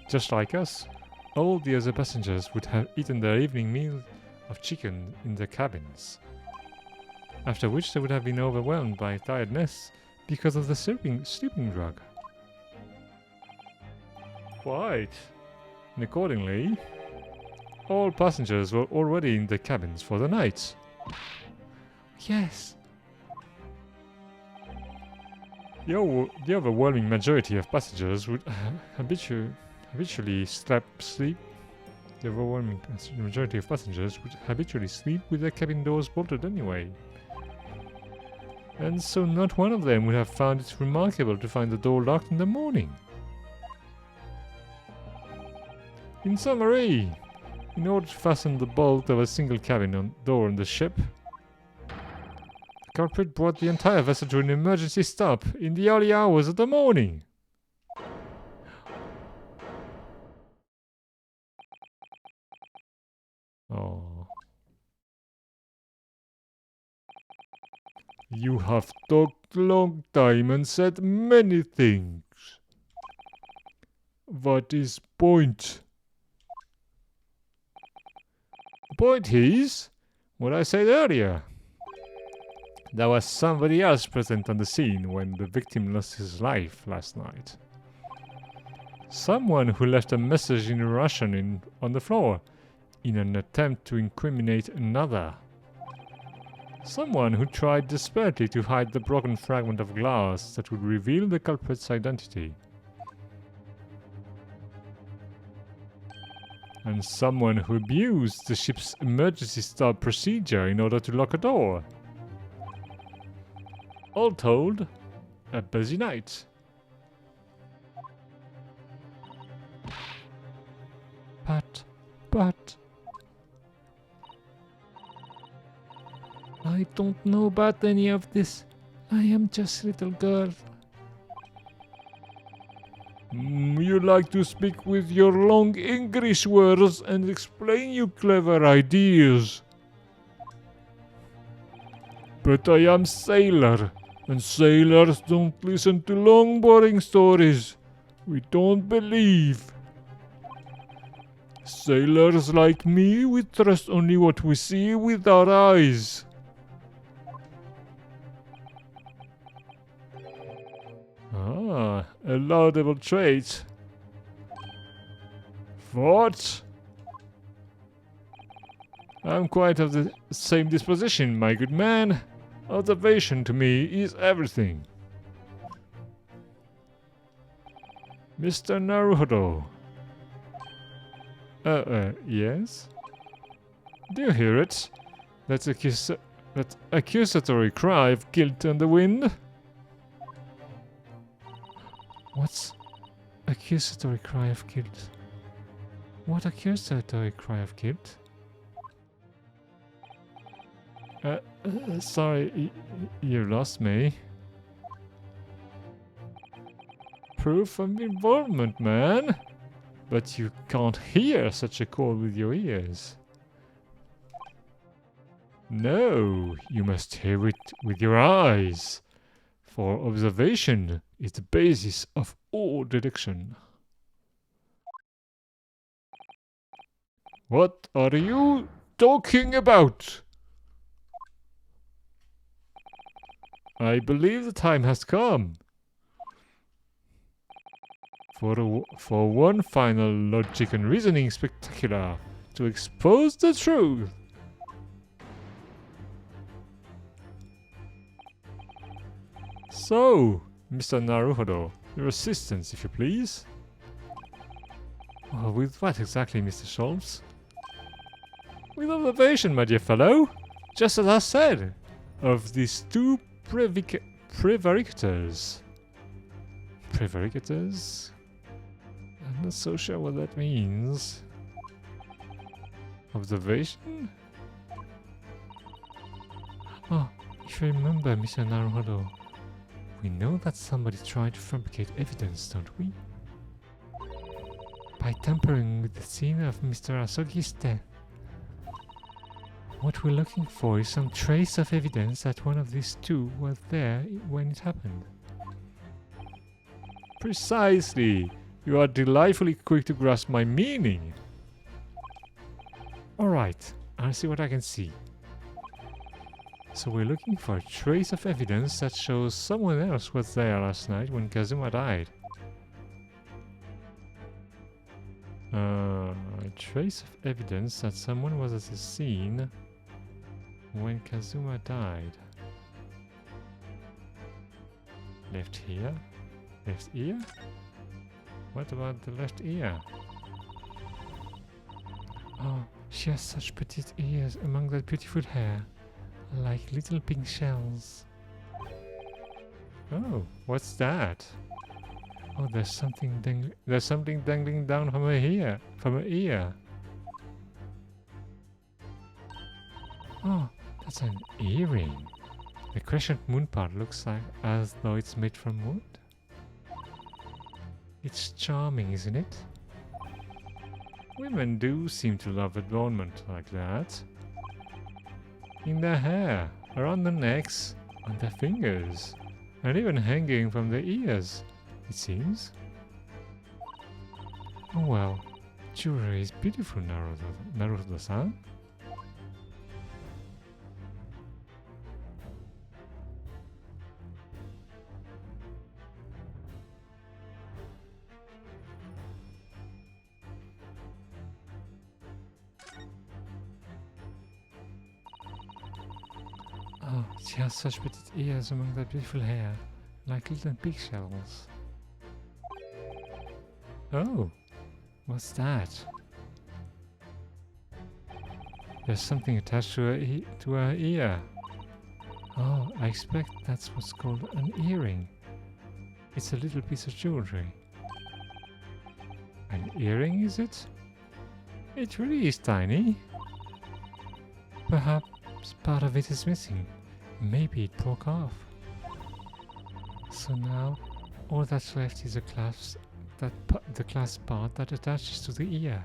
Just like us, all the other passengers would have eaten their evening meal of chicken in their cabins. After which they would have been overwhelmed by tiredness because of the sleeping drug. Quite. And accordingly, all passengers were already in their cabins for the night. Yes. The overwhelming majority of passengers would habitually sleep. The overwhelming majority of passengers would habitually sleep with their cabin doors bolted anyway. And so not one of them would have found it remarkable to find the door locked in the morning. In summary, in order to fasten the bolt of a single cabin door on the ship, the culprit brought the entire vessel to an emergency stop in the early hours of the morning. Oh. You have talked a long time and said many things. What is point? The point is what I said earlier. There was somebody else present on the scene when the victim lost his life last night. Someone who left a message in Russian on the floor in an attempt to incriminate another. Someone who tried desperately to hide the broken fragment of glass that would reveal the culprit's identity. And someone who abused the ship's emergency stop procedure in order to lock a door. All told, a busy night. But... I don't know about any of this. I am just a little girl. You like to speak with your long English words and explain your clever ideas. But I am sailor, and sailors don't listen to long boring stories. We don't believe. Sailors like me, we trust only what we see with our eyes. Ah, a laudable trait. What? I'm quite of the same disposition, my good man. Observation to me is everything. Mr. Naruhodo. Yes? Do you hear it? That accusatory cry of guilt on the wind? What's accusatory cry of guilt? What accusatory cry of guilt? Sorry, you lost me. Proof of involvement, man. But you can't hear such a call with your ears. No, you must hear it with your eyes. For observation is the basis of all deduction. What are you talking about? I believe the time has come for one final logic and reasoning spectacular to expose the truth. So, Mr. Naruhodo, your assistance, if you please. Oh, with what exactly, Mr. Sholmes? With observation, my dear fellow. Just as I said, of these two prevaricators. Prevaricators? I'm not so sure what that means. Observation? Oh, If you remember, Mr. Naruhodo, we know that somebody tried to fabricate evidence, don't we? By tampering with the scene of Mr. Asogi's death. What we're looking for is some trace of evidence that one of these two was there when it happened. Precisely! You are delightfully quick to grasp my meaning! Alright, I'll see what I can see. So we're looking for a trace of evidence that shows someone else was there last night when Kazuma died. A trace of evidence that someone was at the scene when Kazuma died. Left here? Left ear? What about the left ear? Oh, she has such petite ears among that beautiful hair, like little pink shells. Oh, what's that? Oh, there's something dangling down from her ear. Oh, that's an earring. The crescent moon part looks like as though it's made from wood. It's charming, isn't it? Women do seem to love adornment like that. In their hair, around their necks, on their fingers, and even hanging from their ears, it seems. Oh well, jewelry is beautiful, Naruto-san. Oh, she has such petite ears among that beautiful hair, like little pig shells. Oh, what's that? There's something attached to her ear. Oh, I expect that's what's called an earring. It's a little piece of jewelry. An earring, is it? It really is tiny. Perhaps part of it is missing. Maybe it broke off. So now, all that's left is a clasp, the clasp part that attaches to the ear.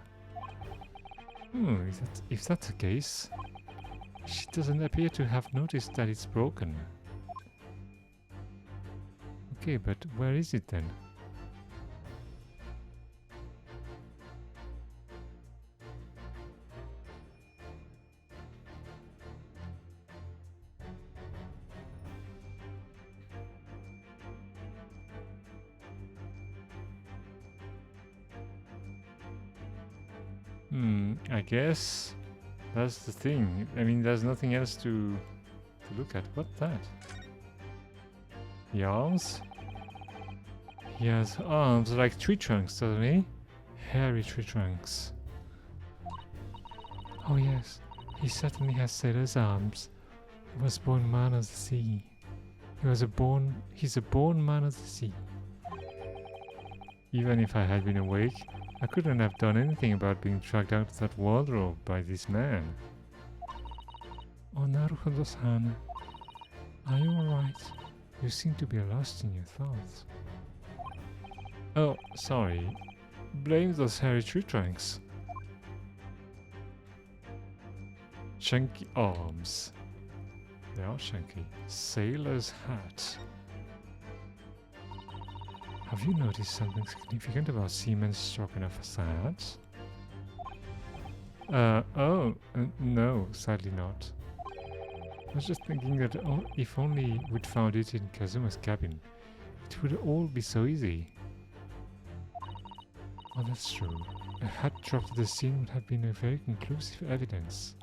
If that's the case, she doesn't appear to have noticed that it's broken. Okay, but where is it then? I guess that's the thing. I mean, there's nothing else to look at. What's that? The arms? He has arms like tree trunks, doesn't he? Hairy tree trunks. Oh yes, he certainly has sailor's arms. He was born man of the sea. He's a born man of the sea. Even if I had been awake, I couldn't have done anything about being dragged out of that wardrobe by this man. Oh, Naruhodo-san, are you alright? You seem to be lost in your thoughts. Oh, sorry. Blame those hairy tree trunks. Chunky arms. They are chunky. Sailor's hat. Have you noticed something significant about Seaman's Stroganoff facades? No, sadly not. I was just thinking that if only we'd found it in Kazuma's cabin, it would all be so easy. Oh, that's true. A hat dropped at the scene would have been a very conclusive evidence.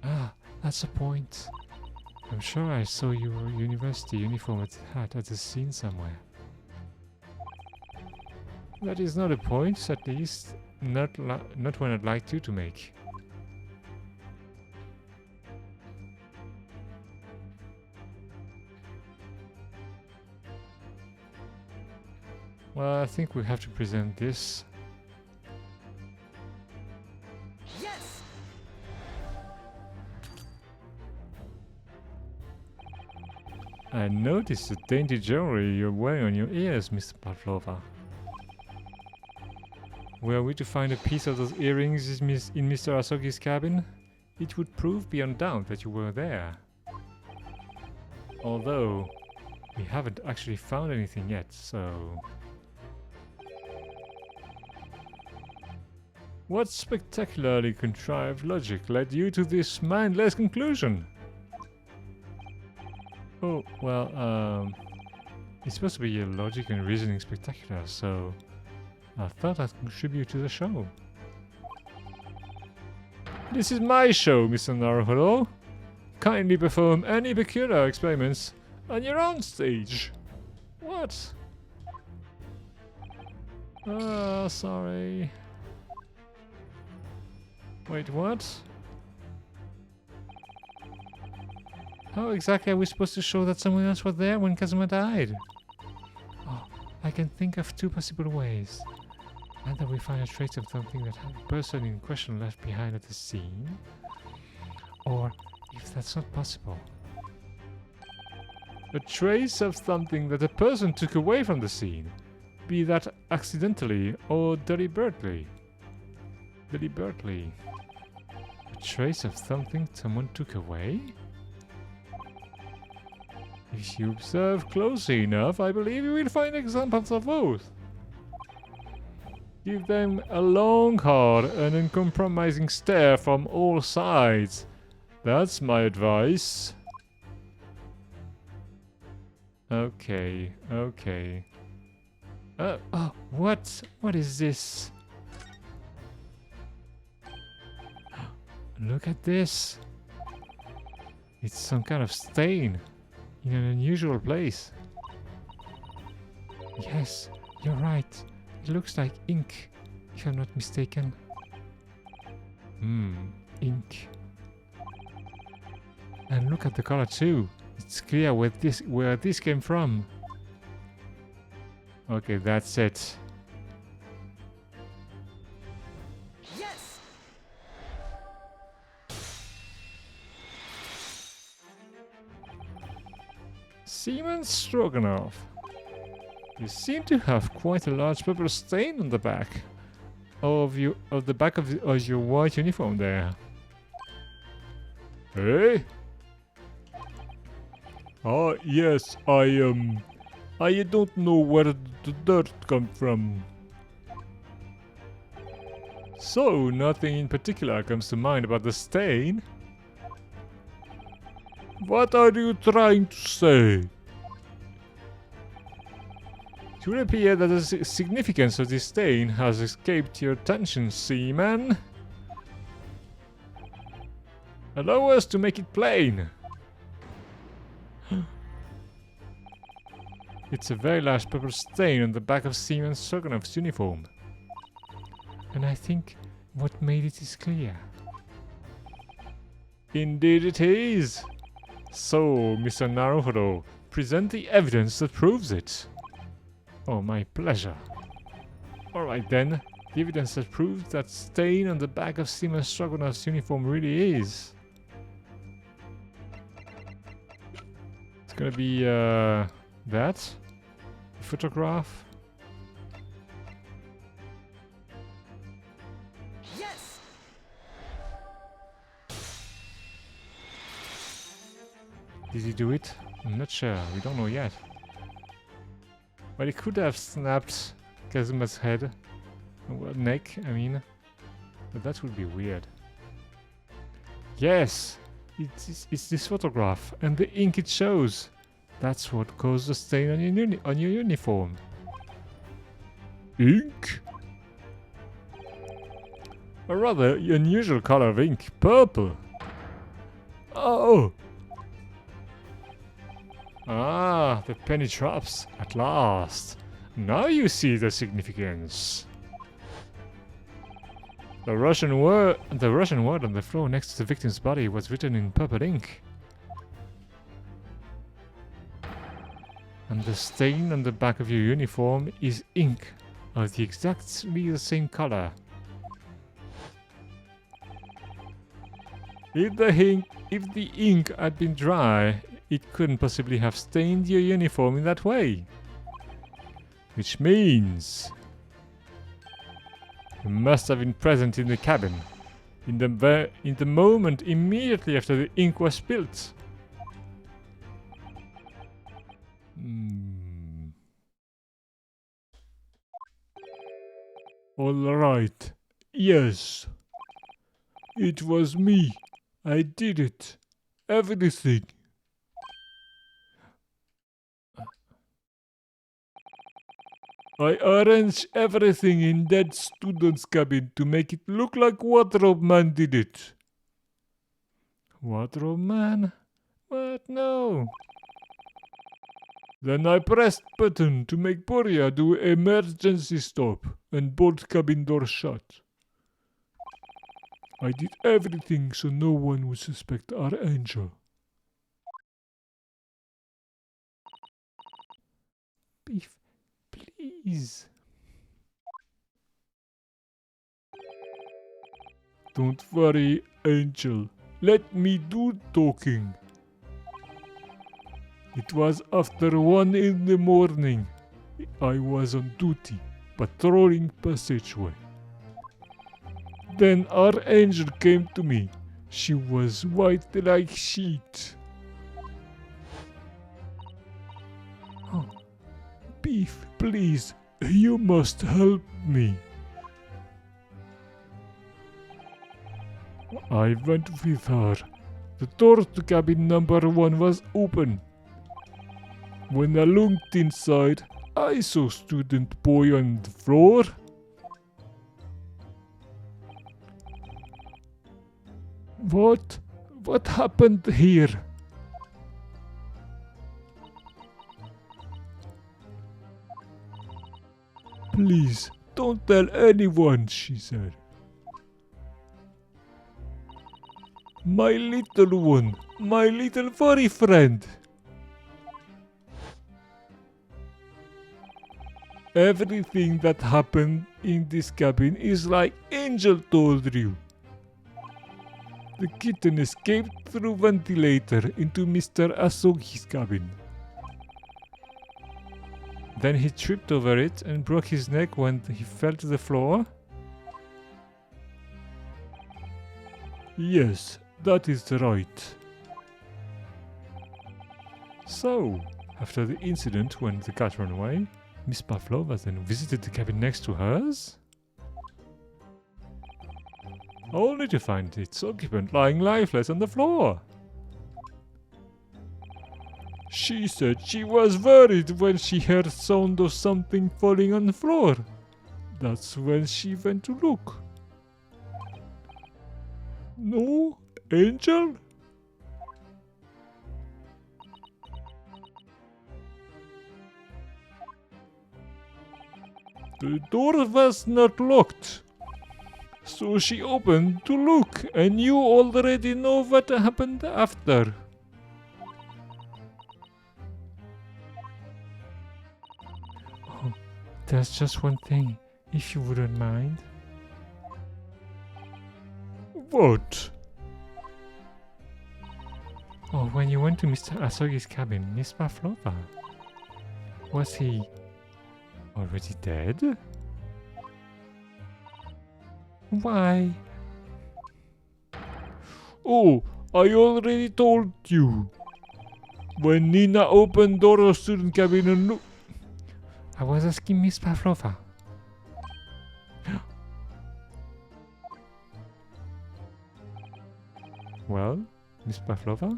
Ah, that's the point. I'm sure I saw your university uniform hat at the scene somewhere. That is not a point, at least not one I'd like you to make. Well, I think we have to present this. Yes! I noticed the dainty jewelry you're wearing on your ears, Mr. Pavlova. Were we to find a piece of those earrings in Mr. Asogi's cabin, it would prove beyond doubt that you were there. Although, we haven't actually found anything yet, so... What spectacularly contrived logic led you to this mindless conclusion? Oh, well, it's supposed to be a logic and reasoning spectacular, so I thought I'd contribute to the show. This is my show, Mr. Naruhodo. Kindly perform any peculiar experiments on your own stage. What? Ah, sorry. Wait, what? How exactly are we supposed to show that someone else was there when Kazuma died? Oh, I can think of two possible ways. Either we find a trace of something that the person in question left behind at the scene, or, if that's not possible, a trace of something that a person took away from the scene, be that accidentally or deliberately. Deliberately. A trace of something someone took away? If you observe closely enough, I believe you will find examples of both. Give them a long, hard, and uncompromising stare from all sides. That's my advice. Okay, okay. Oh, what? What is this? Look at this. It's some kind of stain in an unusual place. Yes, you're right. It looks like ink, if I'm not mistaken. Ink. And look at the color too. It's clear where this came from. Okay, that's it. Yes! Seaman Stroganoff. You seem to have quite a large purple stain on the back of your white uniform there. Hey? Ah, yes, I don't know where the dirt comes from. So, nothing in particular comes to mind about the stain? What are you trying to say? It would appear that the significance of this stain has escaped your attention, Seaman. Allow us to make it plain. It's a very large purple stain on the back of Seaman Stroganoff's uniform. And I think what made it is clear. Indeed it is. So, Mr. Naruhodo, present the evidence that proves it. Oh, my pleasure. Alright then, the evidence that proves that stain on the back of Seaman Stroganoff's uniform really is. It's gonna be, that. A photograph. Yes! Did he do it? I'm not sure, we don't know yet. But he could have snapped Kazuma's head. Well, neck, I mean. But that would be weird. Yes! It's this photograph, and the ink it shows. That's what caused the stain on your uniform. Ink? A rather unusual color of ink, purple. Oh! Ah, the penny drops, at last. Now you see the significance. The Russian word on the floor next to the victim's body was written in purple ink. And the stain on the back of your uniform is ink of exactly the same color. If the ink had been dry, it couldn't possibly have stained your uniform in that way. Which means you must have been present in the cabin in the moment immediately after the ink was spilled. All right. Yes. It was me. I did it. Everything. I arranged everything in that student's cabin to make it look like Wardrobe Man did it. Wardrobe Man? What? No. Then I pressed button to make Boria do emergency stop and bolt cabin door shut. I did everything so no one would suspect our angel. Beef, please. Don't worry, Angel. Let me do talking. It was after 1 in the morning. I was on duty, patrolling passageway. Then our angel came to me. She was white like sheet. Oh. Beef, please, you must help me. I went with her. The door to cabin number 1 was open. When I looked inside, I saw student boy on the floor. What happened here? Please, don't tell anyone, she said. My little one, my little furry friend. Everything that happened in this cabin is like Angel told you. The kitten escaped through ventilator into Mr. Asogi's cabin. Then he tripped over it and broke his neck when he fell to the floor. Yes, that is right. So, after the incident when the cat ran away, Miss Pavlova then visited the cabin next to hers, only to find its occupant lying lifeless on the floor. She said she was worried when she heard sound of something falling on the floor. That's when she went to look. No, Angel? The door was not locked. So she opened to look, and you already know what happened after. Oh, there's just one thing, if you wouldn't mind. What? Oh, when you went to Mr. Asogi's cabin, Miss Pavlova, was he already dead? Why? Oh, I already told you. When Nina opened door of student cabin and look... I was asking Miss Pavlova. Well, Miss Pavlova?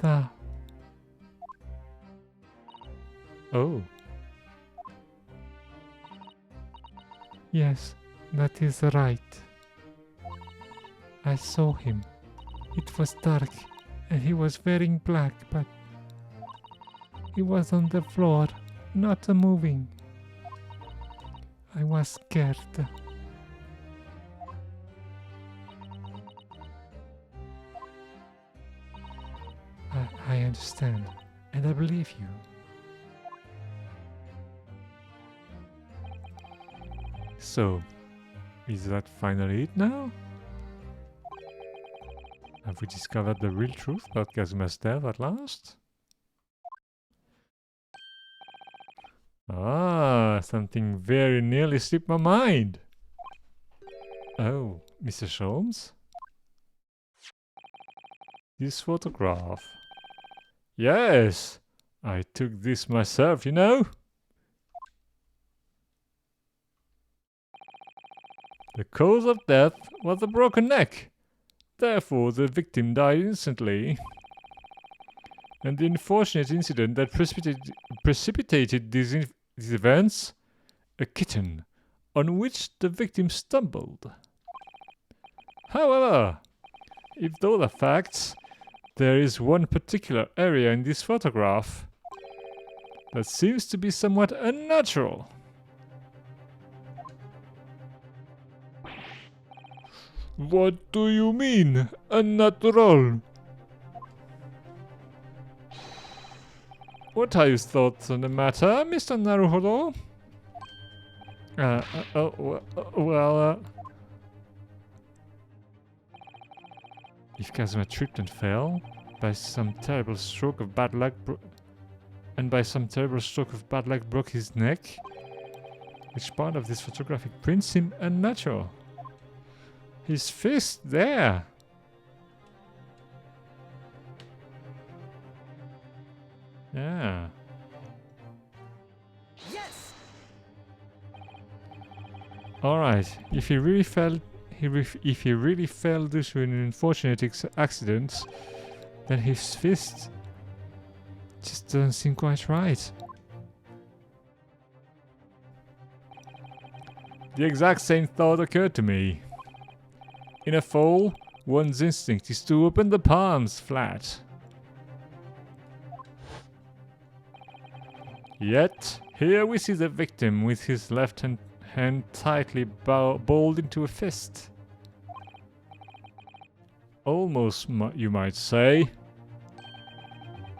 Ah. Oh. Yes, that is right. I saw him. It was dark, and he was wearing black, but he was on the floor, not moving. I was scared. I understand, and I believe you. So, is that finally it now? Have we discovered the real truth about Kazuma's death at last? Ah, something very nearly slipped my mind. Oh, Mr. Sholmes? This photograph. Yes, I took this myself, you know. The cause of death was a broken neck. Therefore, the victim died instantly. And the unfortunate incident that precipitated these events, a kitten, on which the victim stumbled. However, if those are facts, there is one particular area in this photograph that seems to be somewhat unnatural. What do you mean, unnatural? What are your thoughts on the matter, Mr. Naruhodo? If Kazuma tripped and fell by some terrible stroke of bad luck, broke his neck, which part of this photographic print seemed unnatural? His fist there. Yeah. Yes. All right. If he really fell, if he really fell due to an unfortunate accident, then his fist just doesn't seem quite right. The exact same thought occurred to me. In a fall, one's instinct is to open the palms flat. Yet, here we see the victim with his left hand tightly balled into a fist. Almost, you might say,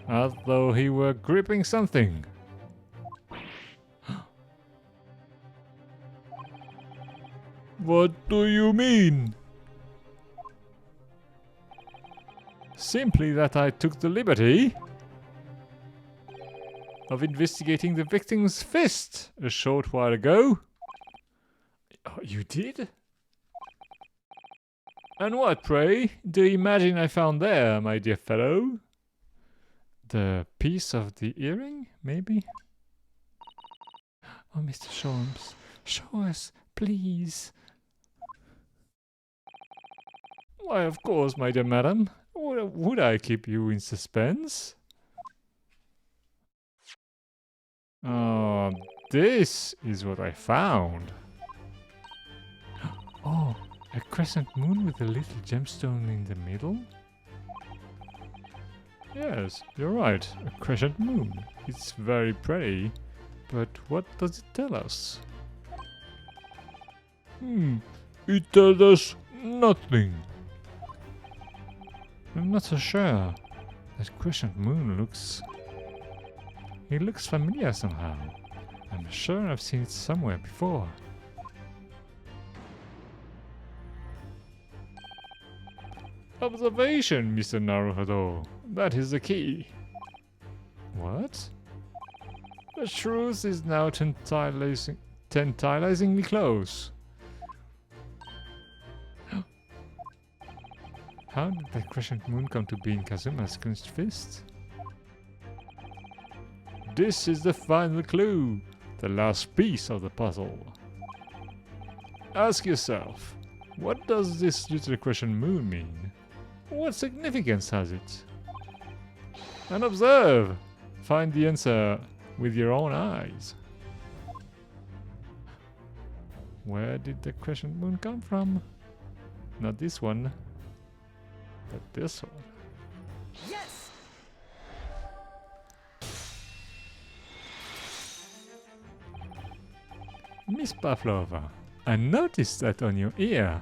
as though he were gripping something. What do you mean? Simply that I took the liberty of investigating the victim's fist a short while ago. Oh, you did? And what, pray, do you imagine I found there, my dear fellow? The piece of the earring, maybe? Oh, Mr. Sholmes, show us, please. Why, of course, my dear madam. Would I keep you in suspense? Oh, this is what I found. Oh, a crescent moon with a little gemstone in the middle? Yes, you're right, a crescent moon. It's very pretty, but what does it tell us? It tells us nothing. I'm not so sure. That crescent moon looks... It looks familiar somehow. I'm sure I've seen it somewhere before. Observation, Mr. Naruhodo. That is the key. What? The truth is now tantalizingly close. How did the crescent moon come to be in Kazuma's clenched fist? This is the final clue, the last piece of the puzzle. Ask yourself, what does this little crescent moon mean? What significance has it? And observe! Find the answer with your own eyes. Where did the crescent moon come from? Not this one, but this one. Yes. Miss Pavlova, I noticed that on your ear.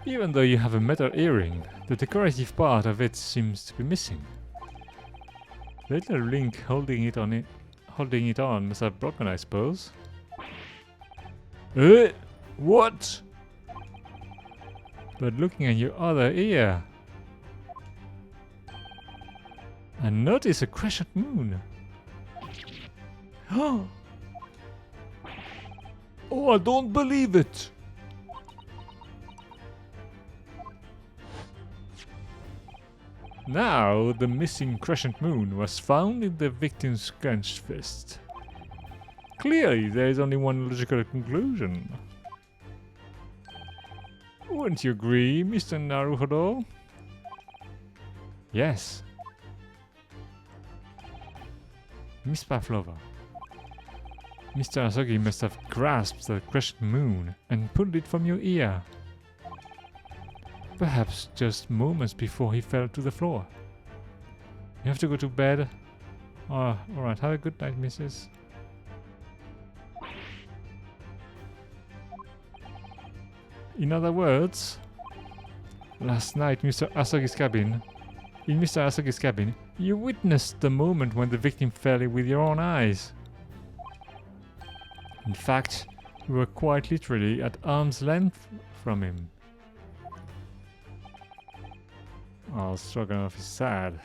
Even though you have a metal earring, the decorative part of it seems to be missing. The little link holding it on must have broken, I suppose. What? But looking at your other ear, I notice a crescent moon. Oh, I don't believe it. Now, the missing crescent moon was found in the victim's clenched fist. Clearly, there is only one logical conclusion. Wouldn't you agree, Mr. Naruhodo? Yes. Miss Pavlova. Mr. Asogi must have grasped the crescent moon and pulled it from your ear. Perhaps just moments before he fell to the floor. You have to go to bed. Oh, alright, have a good night, missus. In other words, last night in Mr. Asagi's cabin, you witnessed the moment when the victim fell with your own eyes. In fact, you were quite literally at arm's length from him. Oh, Stroganoff is sad.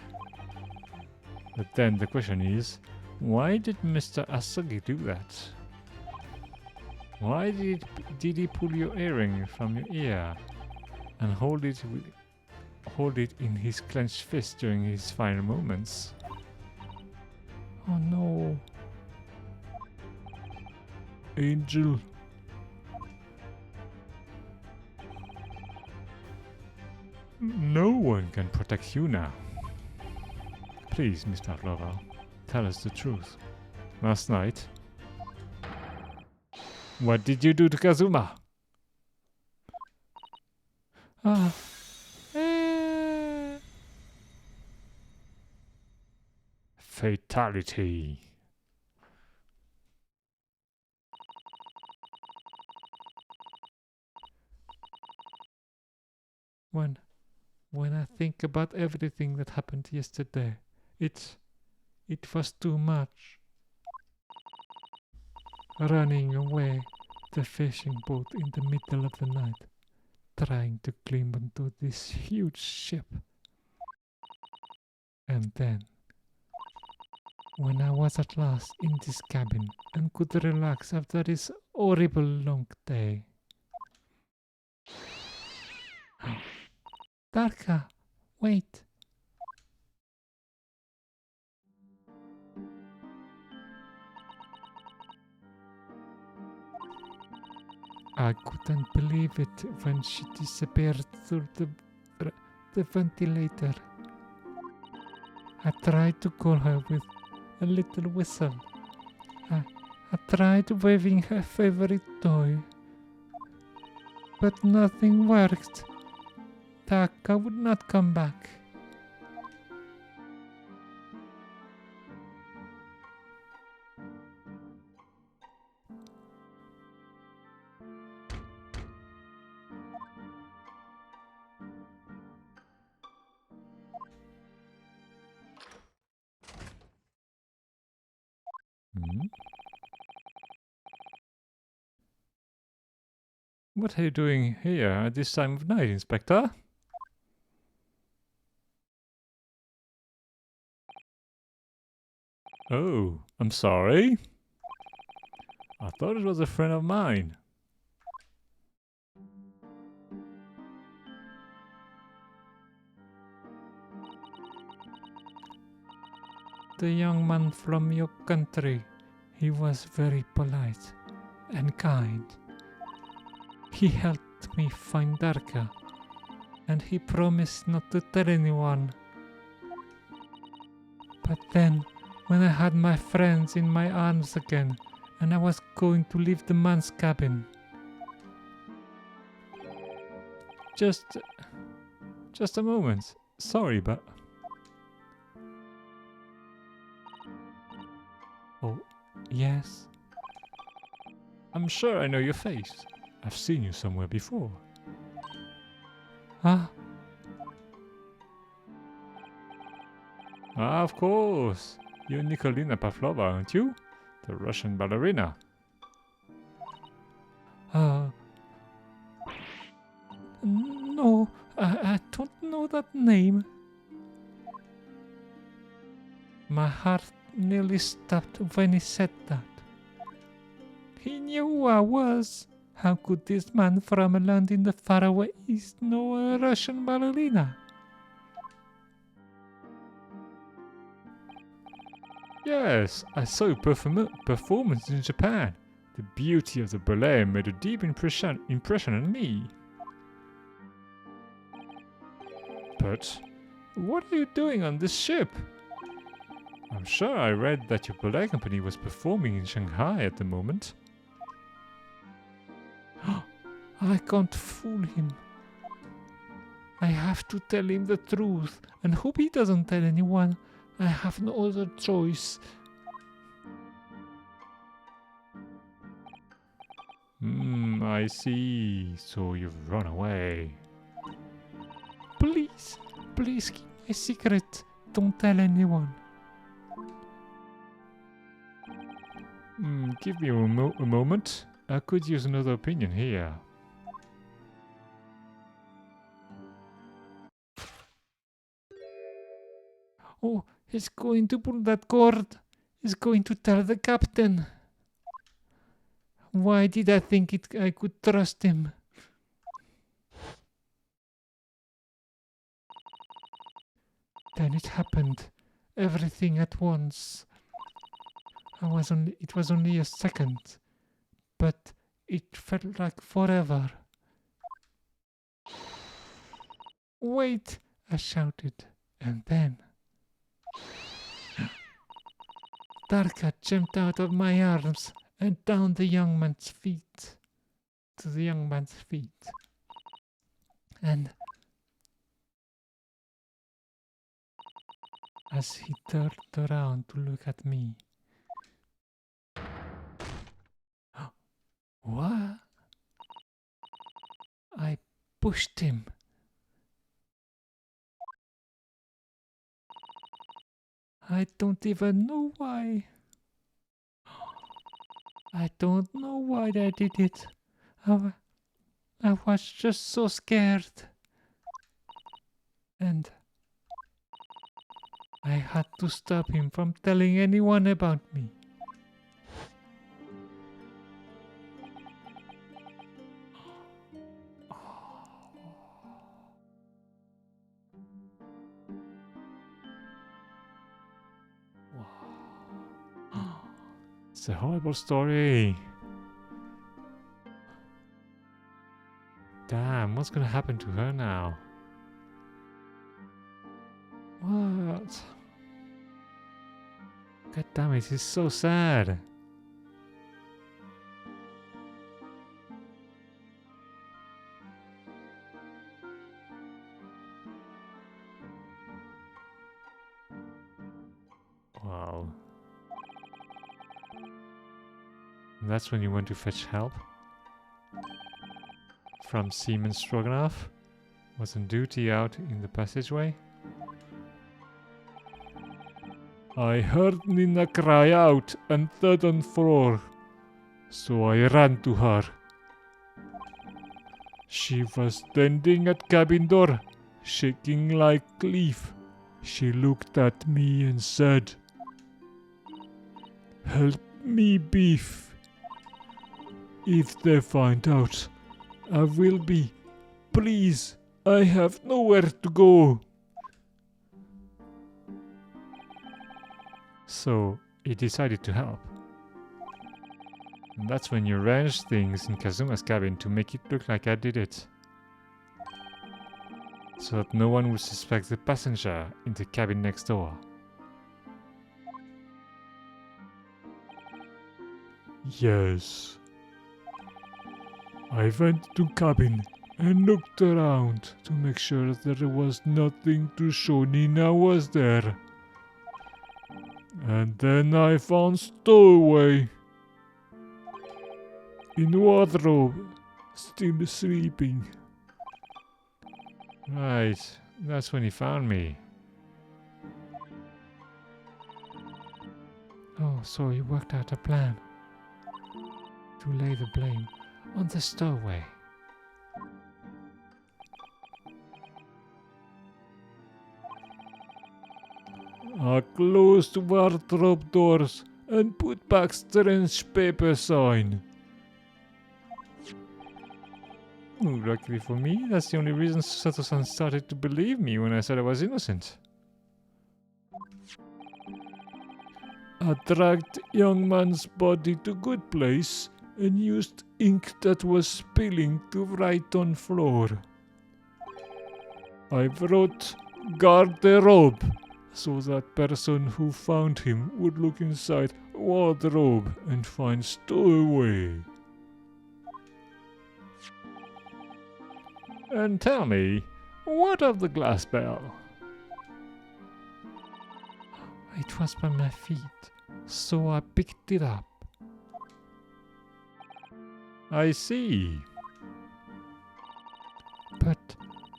But then the question is, why did Mr. Asagi do that? Why did he pull your earring from your ear and hold it in his clenched fist during his final moments? Oh no. Angel. No one can protect you now. Please, Miss Pavlova, tell us the truth. Last night, what did you do to Kazuma? Fatality. When I think about everything that happened yesterday, it was too much. Running away, the fishing boat in the middle of the night, trying to climb onto this huge ship. And then, when I was at last in this cabin and could relax after this horrible long day. Darka, wait. I couldn't believe it when she disappeared through the ventilator. I tried to call her with a little whistle. I tried waving her favorite toy. But nothing worked. Taka would not come back. What are you doing here at this time of night, Inspector? Oh, I'm sorry. I thought it was a friend of mine. The young man from your country, he was very polite and kind. He helped me find Darka, and he promised not to tell anyone. But then, when I had my friends in my arms again, and I was going to leave the man's cabin. Just a moment. Sorry, but... Oh, yes? I'm sure I know your face. I've seen you somewhere before. Ah, of course. You're Nikolina Pavlova, aren't you? The Russian ballerina. No. that name? My heart nearly stopped when he said that. He knew who I was. How could this man from a land in the faraway east know a Russian ballerina? Yes, I saw your performance in Japan. The beauty of the ballet made a deep impression on me. But what are you doing on this ship? I'm sure I read that your ballet company was performing in Shanghai at the moment. I can't fool him. I have to tell him the truth and hope he doesn't tell anyone. I have no other choice. I see. So you've run away. Please, please keep my secret. Don't tell anyone. Give me a moment. I could use another opinion here. Oh, he's going to pull that cord. He's going to tell the captain. Why did I think I could trust him? Then it happened. Everything at once. It was only a second, but it felt like forever. Wait, I shouted, and then Darka jumped out of my arms and down the young man's feet. And as he turned around to look at me, what? I pushed him. I don't even know why. I don't know why I did it. I was just so scared. And I had to stop him from telling anyone about me. It's a horrible story. Damn, what's gonna happen to her now? What? God damn it, it's so sad. Wow. And that's when you went to fetch help? From Seaman Stroganoff? Was on duty out in the passageway? I heard Nina cry out and third on floor, so I ran to her. She was standing at cabin door, shaking like leaf. She looked at me and said, "Help me, Beef. If they find out, I will be. Please, I have nowhere to go." So he decided to help. And that's when you arranged things in Kazuma's cabin to make it look like I did it. So that no one would suspect the passenger in the cabin next door. Yes. I went to cabin and looked around to make sure there was nothing to show Nina was there. And then I found Stowaway in wardrobe, still sleeping. Right, that's when he found me. Oh, so he worked out a plan to lay the blame on the Stowaway. Close the wardrobe doors and put back strange paper sign. Luckily for me, that's the only reason Sato-san started to believe me when I said I was innocent. I dragged young man's body to good place and used ink that was spilling to write on floor. I wrote garderobe so that person who found him would look inside wardrobe and find stowaway. And tell me, what of the glass bell? It was by my feet, so I picked it up. I see. But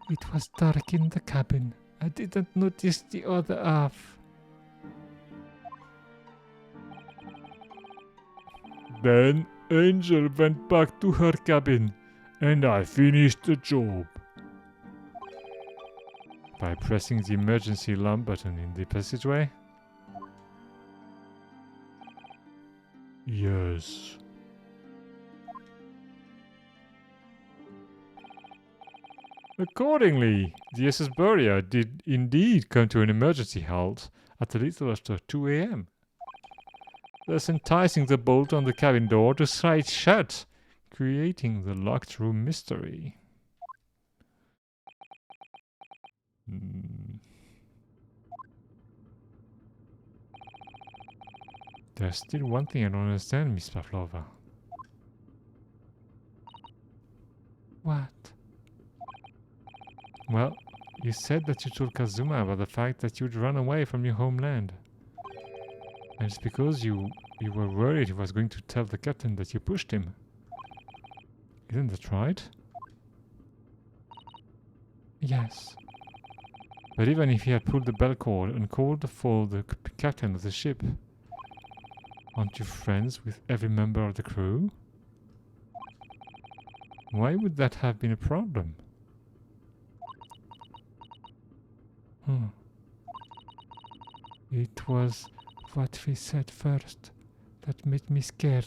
it was dark in the cabin. I didn't notice the other half. Then Angel went back to her cabin, and I finished the job. By pressing the emergency alarm button in the passageway? Yes. Accordingly, the SS Buria did indeed come to an emergency halt at a little after 2 a.m. thus enticing the bolt on the cabin door to slide shut, creating the locked room mystery. There's still one thing I don't understand, Miss Pavlova. What? Well, you said that you told Kazuma about the fact that you'd run away from your homeland. And it's because you were worried he was going to tell the captain that you pushed him. Isn't that right? Yes. But even if he had pulled the bell cord and called for the captain of the ship, aren't you friends with every member of the crew? Why would that have been a problem? It was what we said first that made me scared.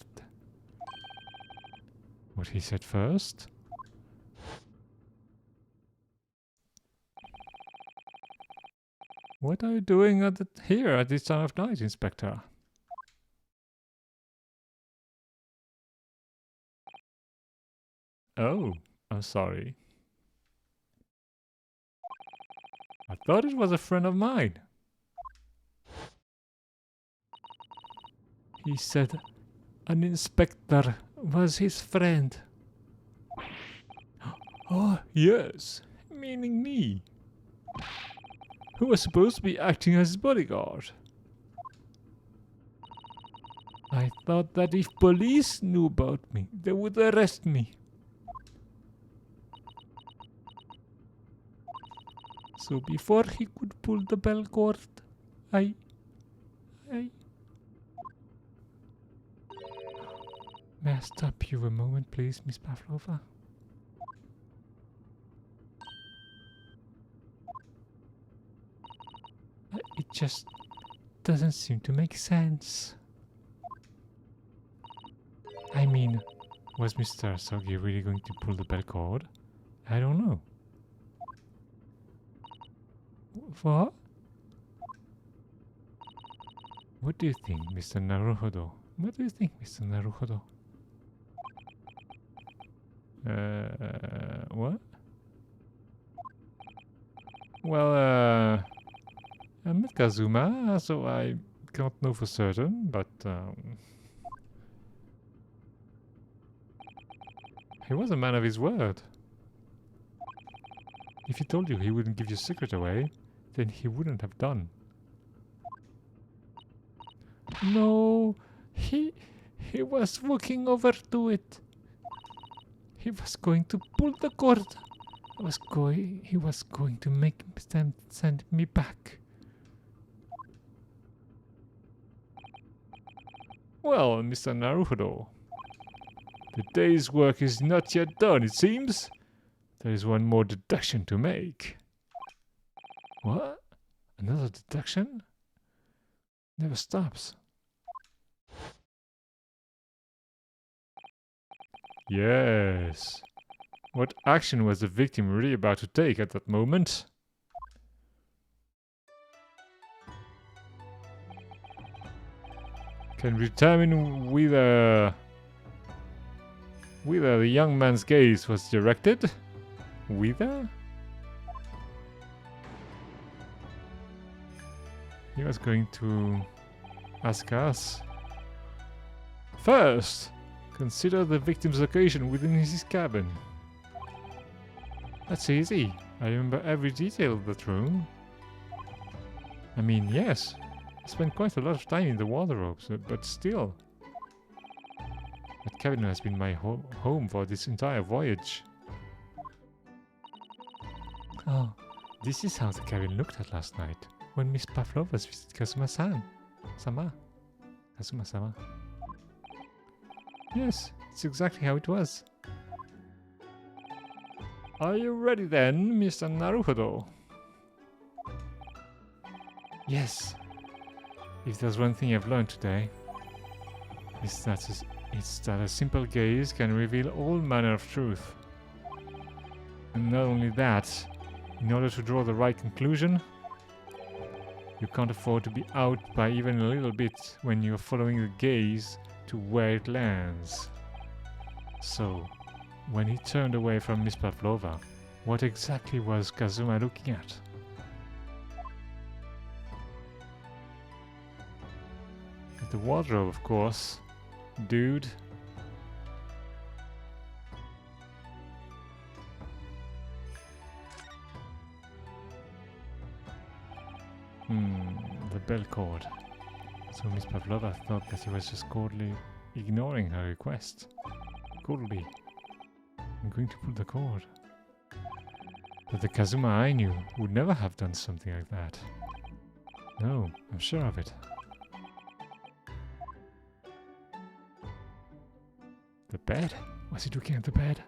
What he said first? What are you doing here at this time of night, Inspector? Oh, I'm sorry. I thought it was a friend of mine. He said an inspector was his friend. Oh, yes, meaning me, who was supposed to be acting as his bodyguard. I thought that if police knew about me, they would arrest me. So before he could pull the bell cord, I... May I stop you a moment, please, Miss Pavlova? It just doesn't seem to make sense. I mean, was Mr. Asogi really going to pull the bell cord? I don't know. What? What do you think, Mr. Naruhodo? What do you think, Mr. Naruhodo? What? Well, I met Kazuma, so I can't know for certain, but he was a man of his word. If he told you he wouldn't give your secret away, then he wouldn't have done. No, he was walking over to it. He was going to pull the cord. He was going to make them send me back. Well, Mr. Naruhodo, the day's work is not yet done, it seems. There is one more deduction to make. What? Another deduction? never stops. Yes. What action was the victim really about to take at that moment? Can determine whether the young man's gaze was directed. Whether? He was going to ask us. First, consider the victim's location within his cabin. That's easy. I remember every detail of that room. I mean, yes, I spent quite a lot of time in the wardrobes, but still. That cabin has been my home for this entire voyage. Oh, this is how the cabin looked at last night, when Miss Pavlova's visited Kazuma-san. Kazuma-sama. Yes, it's exactly how it was. Are you ready then, Mr. Naruhodo? Yes. If there's one thing I've learned today, it's that a simple gaze can reveal all manner of truth. And not only that, in order to draw the right conclusion, you can't afford to be out by even a little bit when you're following the gaze to where it lands. So, when he turned away from Miss Pavlova, what exactly was Kazuma looking at? At the wardrobe, of course. Dude. The bell cord. So Miss Pavlova thought that he was just coldly ignoring her request. Coldly. I'm going to pull the cord. But the Kazuma I knew would never have done something like that. No, I'm sure of it. The bed? Was he looking at the bed?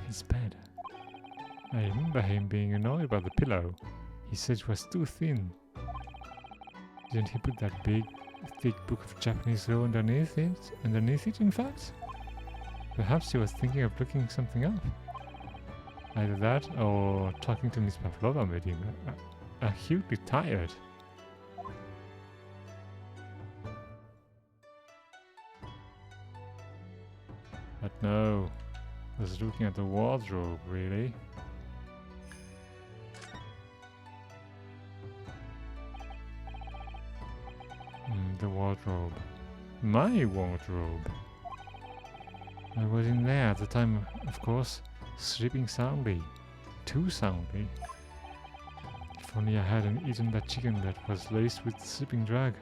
His bed. I remember him being annoyed about the pillow. He said it was too thin. Didn't he put that big, thick book of Japanese law underneath it? In fact? Perhaps he was thinking of looking something up. Either that, or talking to Miss Pavlova made him acutely tired. But no, I was looking at the wardrobe, really. The wardrobe. My wardrobe. I was in there at the time, of course, sleeping soundly. Too soundly. If only I hadn't eaten that chicken that was laced with sleeping drug.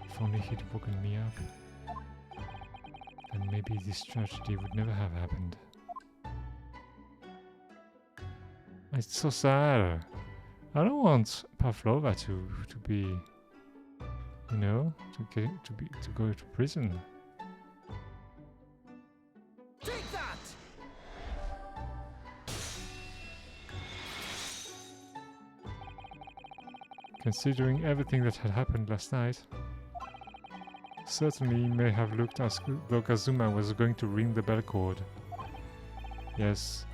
If only he'd woken me up. Then maybe this tragedy would never have happened. It's so sad. I don't want Pavlova to be, you know, to go to prison. Take that! Considering everything that had happened last night, certainly it may have looked as though Kazuma was going to ring the bell cord. Yes.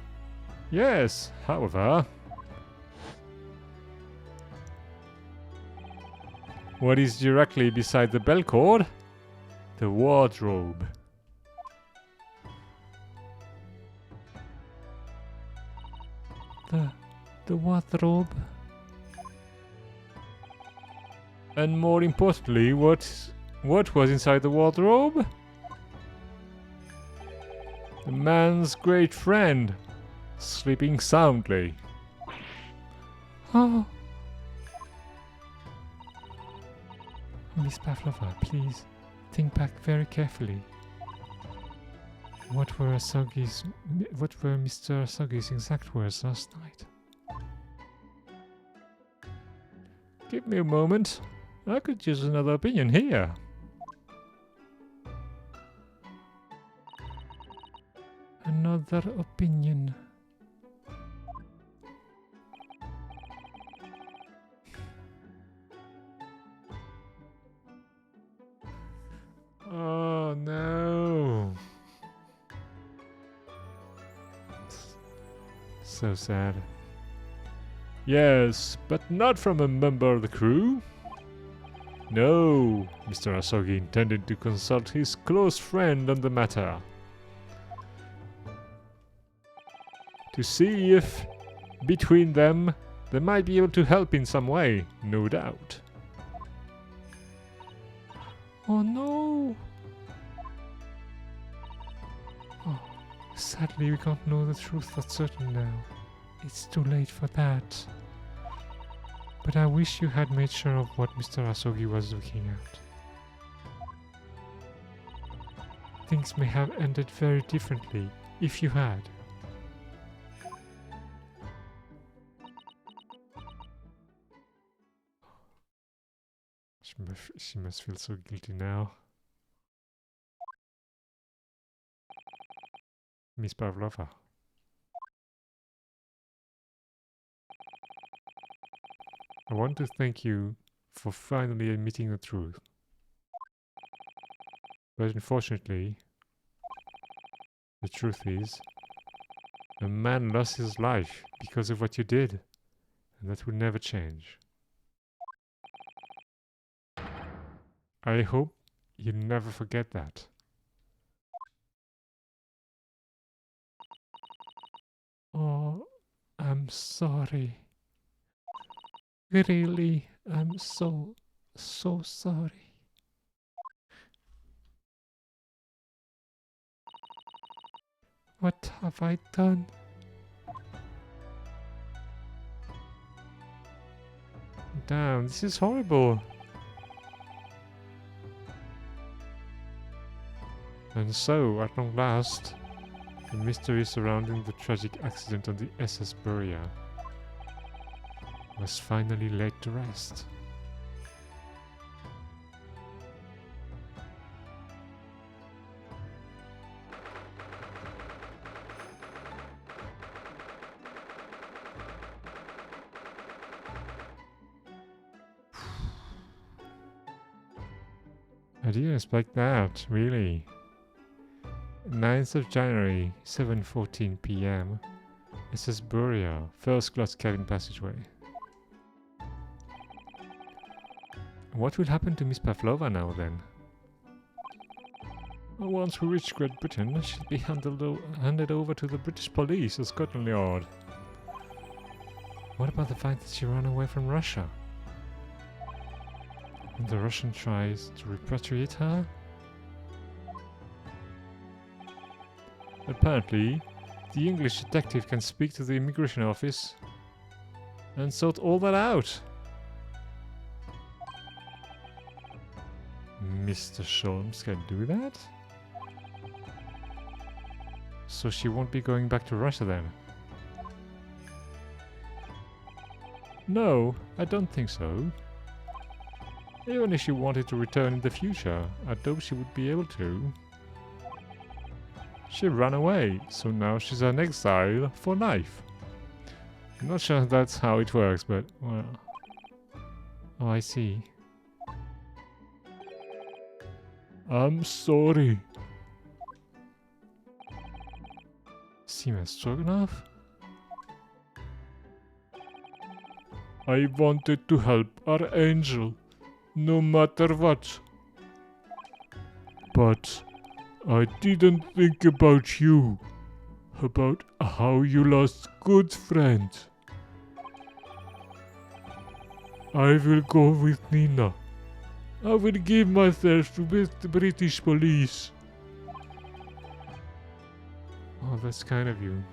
Yes, however... what is directly beside the bell cord? The wardrobe. The wardrobe? And more importantly, what was inside the wardrobe? The man's great friend, sleeping soundly. Oh. Miss Pavlova, please, think back very carefully. What were Mr. Asagi's exact words last night? Give me a moment. I could use another opinion here. Another opinion. So sad. Yes, but not from a member of the crew. No, Mr. Asogi intended to consult his close friend on the matter. To see if, between them, they might be able to help in some way, no doubt. Oh no! Oh, sadly we can't know the truth for certain now. It's too late for that. But I wish you had made sure of what Mr. Asogi was looking at. Things may have ended very differently if you had. She must feel so guilty now. Miss Pavlova. I want to thank you for finally admitting the truth. But unfortunately, the truth is, a man lost his life because of what you did, and that will never change. I hope you never forget that. Oh, I'm sorry. Really, I'm so sorry. What have I done? Damn, this is horrible. And so, at long last, the mystery surrounding the tragic accident on the SS Buria was finally laid to rest. I didn't expect that, really. 9th of January, 7:14 p.m. SS Buria, first class cabin passageway. What will happen to Miss Pavlova now then? Once we reach Great Britain, she'll be handed over to the British police at Scotland Yard. What about the fact that she ran away from Russia? And the Russian tries to repatriate her? Apparently, the English detective can speak to the immigration office and sort all that out. Mr. Sholmes can do that? So she won't be going back to Russia then? No, I don't think so. Even if she wanted to return in the future, I doubt she would be able to. She ran away, so now she's an exile for life. I'm not sure that's how it works, but, well... Oh, I see. I'm sorry. Seaman Stroganoff? I wanted to help our angel, no matter what. But I didn't think about you, about how you lost good friend. I will go with Nina. I will give myself to the British police. Oh, that's kind of you.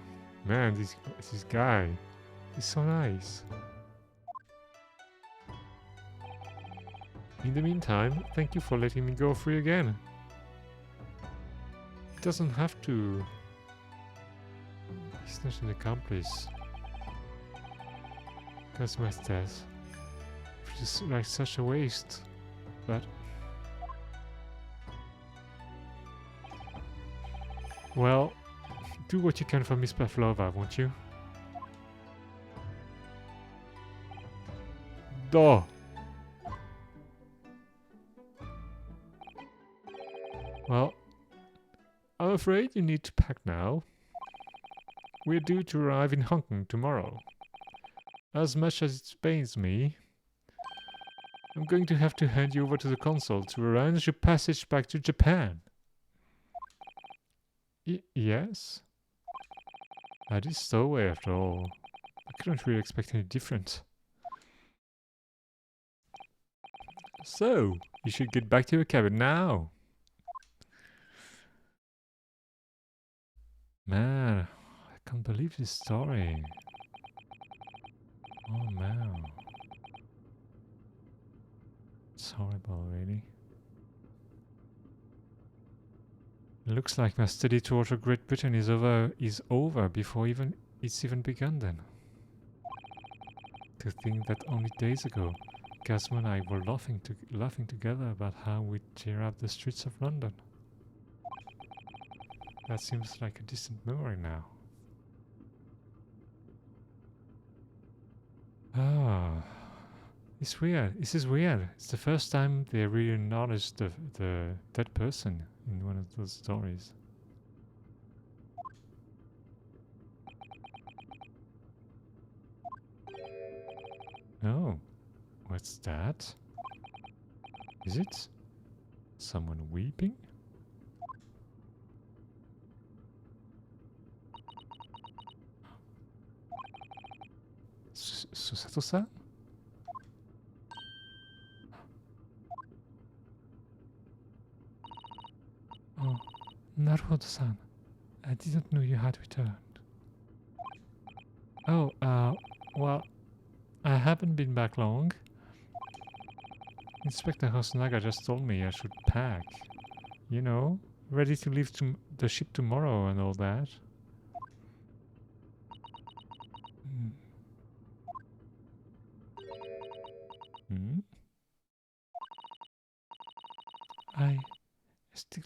Man, this guy, he's so nice. In the meantime, thank you for letting me go free again. It doesn't have to. He's not an accomplice. That's my death. Which is like such a waste. But... well, do what you can for Miss Pavlova, won't you? Duh! Well, I'm afraid you need to pack now. We're due to arrive in Hong Kong tomorrow. As much as it pains me, I'm going to have to hand you over to the consul to arrange your passage back to Japan. Yes? That is stowaway after all. I couldn't really expect any different. So, you should get back to your cabin now. Man, I can't believe this story. Oh man. It's horrible, really. Looks like my study tour to Great Britain is over before it's even begun then. To think that only days ago, Casmo and I were laughing together about how we'd tear up the streets of London. That seems like a distant memory now. Ah, it's weird. This is weird. It's the first time they really acknowledged the dead person in one of those stories. Oh, what's that? Is it someone weeping? Susato-san? Oh, Naruhodo-san. I didn't know you had returned. Oh, well, I haven't been back long. Inspector Hosonaga just told me I should pack. You know, ready to leave the ship tomorrow and all that. Hmm? I still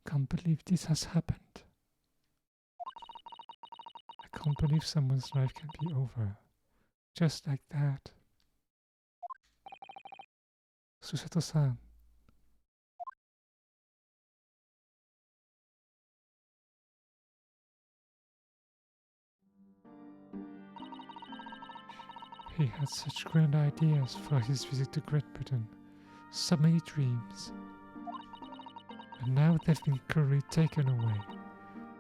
can't believe this has happened. I can't believe someone's life can be over. Just like that. Susato-san. He had such grand ideas for his visit to Great Britain. So many dreams. And now they've been cruelly taken away.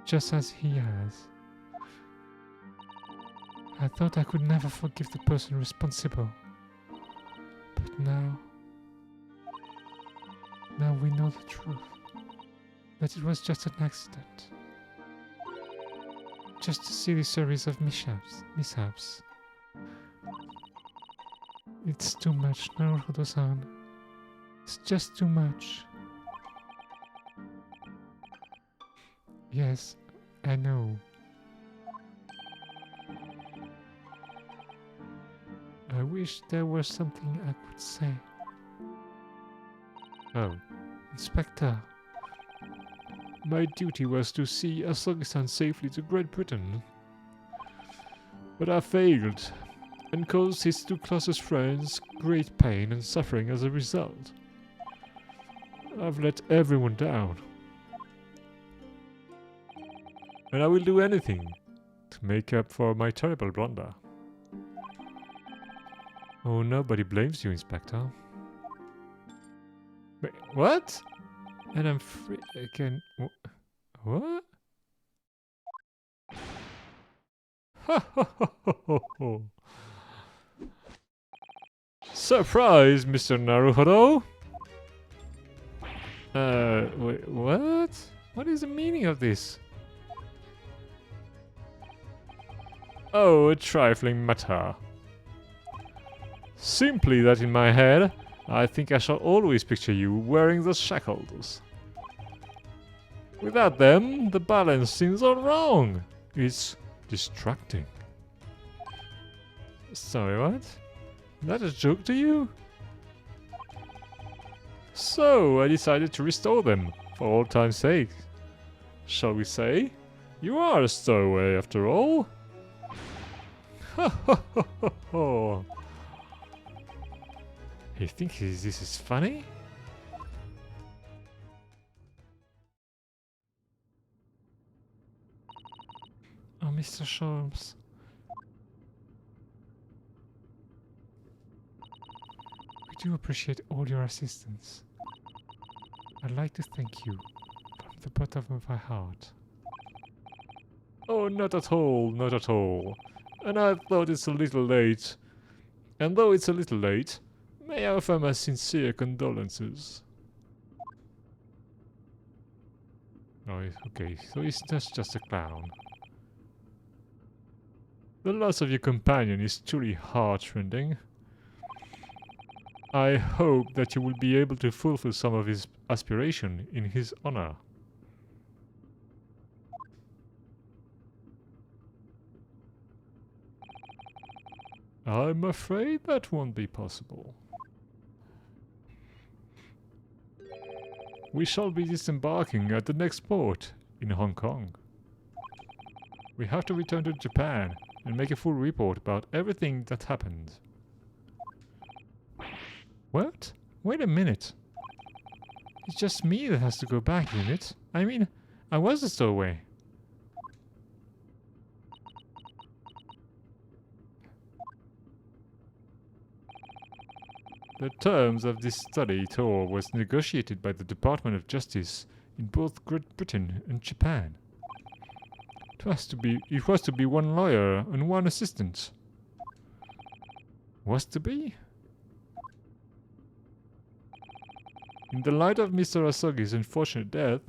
Just as he has. I thought I could never forgive the person responsible. But now we know the truth. That it was just an accident. Just a silly series of mishaps. It's too much, Naruhodo-san. It's just too much. Yes, I know. I wish there was something I could say. Oh, Inspector. My duty was to see Asogi-san safely to Great Britain. But I failed, and caused his two closest friends great pain and suffering as a result. I've let everyone down. And I will do anything to make up for my terrible blunder. Oh, nobody blames you, Inspector. Wait, what? And I'm free again. What? Ha ha ha ha ha. Surprise, Mr. Naruhodo! Wait, what? What is the meaning of this? Oh, a trifling matter. Simply that in my head, I think I shall always picture you wearing the shackles. Without them, the balance seems all wrong. It's distracting. Sorry, what? Is that a joke to you? So, I decided to restore them, for old time's sake. Shall we say? You are a stowaway after all. Ha ha ha ha ha. You think this is funny? Mr. Sholmes. We do appreciate all your assistance. I'd like to thank you from the bottom of my heart. Oh, not at all, not at all. And I thought it's a little late. And though it's a little late, may I offer my sincere condolences. Oh, okay, so he's just a clown. The loss of your companion is truly heartrending. I hope that you will be able to fulfill some of his aspiration in his honor. I'm afraid that won't be possible. We shall be disembarking at the next port in Hong Kong. We have to return to Japan and make a full report about everything that happened. What? Wait a minute. It's just me that has to go back, isn't it? I mean, I was a stowaway. The terms of this study tour was negotiated by the Department of Justice in both Great Britain and Japan. It was to be one lawyer and one assistant. Was to be? In the light of Mr. Asogi's unfortunate death,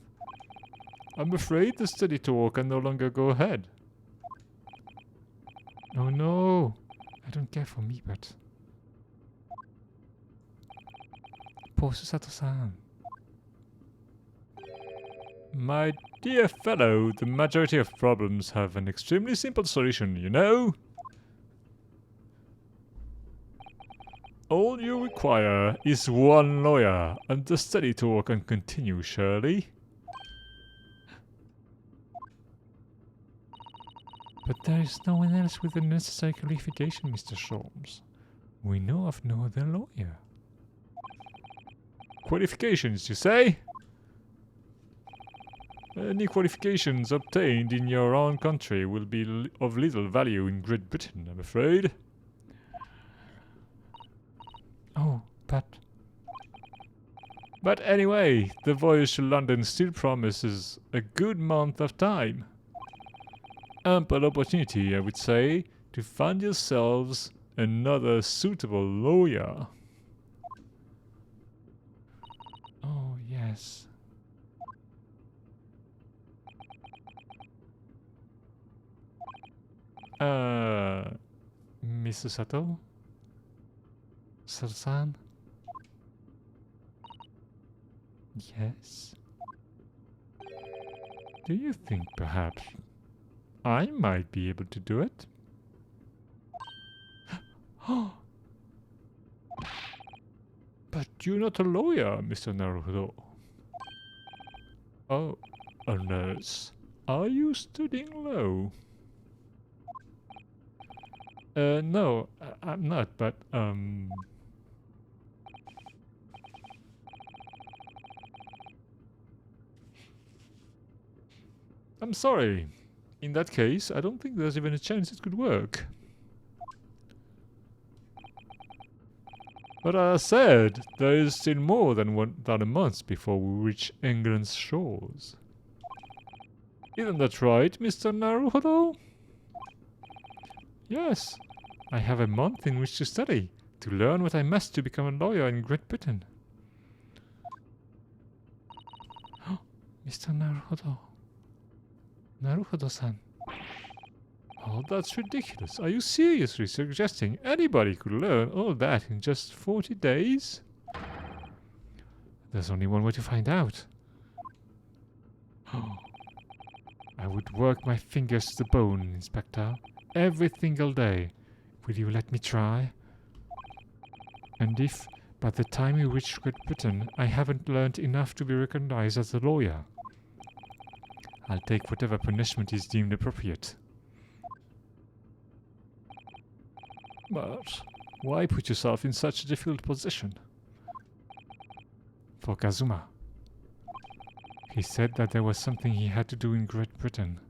I'm afraid the study tour can no longer go ahead. Oh no, I don't care for me, but... Poor Susato-san. My dear fellow, the majority of problems have an extremely simple solution, you know? All you require is one lawyer, and the study tour can continue, surely. But there is no one else with the necessary qualification, Mr. Sholmes. We know of no other lawyer. Qualifications, you say? Any qualifications obtained in your own country will be of little value in Great Britain, I'm afraid. Oh, but... But anyway, the voyage to London still promises a good month of time. Ample opportunity, I would say, to find yourselves another suitable lawyer. Oh, yes. Mr. Sato? Sato-san? Yes? Do you think perhaps I might be able to do it? But you're not a lawyer, Mr. Naruhodo. Oh, a nurse. Are you studying law? No, I'm not, but, I'm sorry. In that case, I don't think there's even a chance it could work. But as I said, there is still more than a month before we reach England's shores. Isn't that right, Mr. Naruhodo? Yes, I have a month in which to study, to learn what I must to become a lawyer in Great Britain. Mr. Naruhodo. Naruhodo-san. Oh, that's ridiculous. Are you seriously suggesting anybody could learn all that in just 40 days? There's only one way to find out. Oh, I would work my fingers to the bone, Inspector, every single day. Will you let me try? And if, by the time we reach Great Britain, I haven't learned enough to be recognized as a lawyer, I'll take whatever punishment is deemed appropriate. But why put yourself in such a difficult position? For Kazuma. He said that there was something he had to do in Great Britain.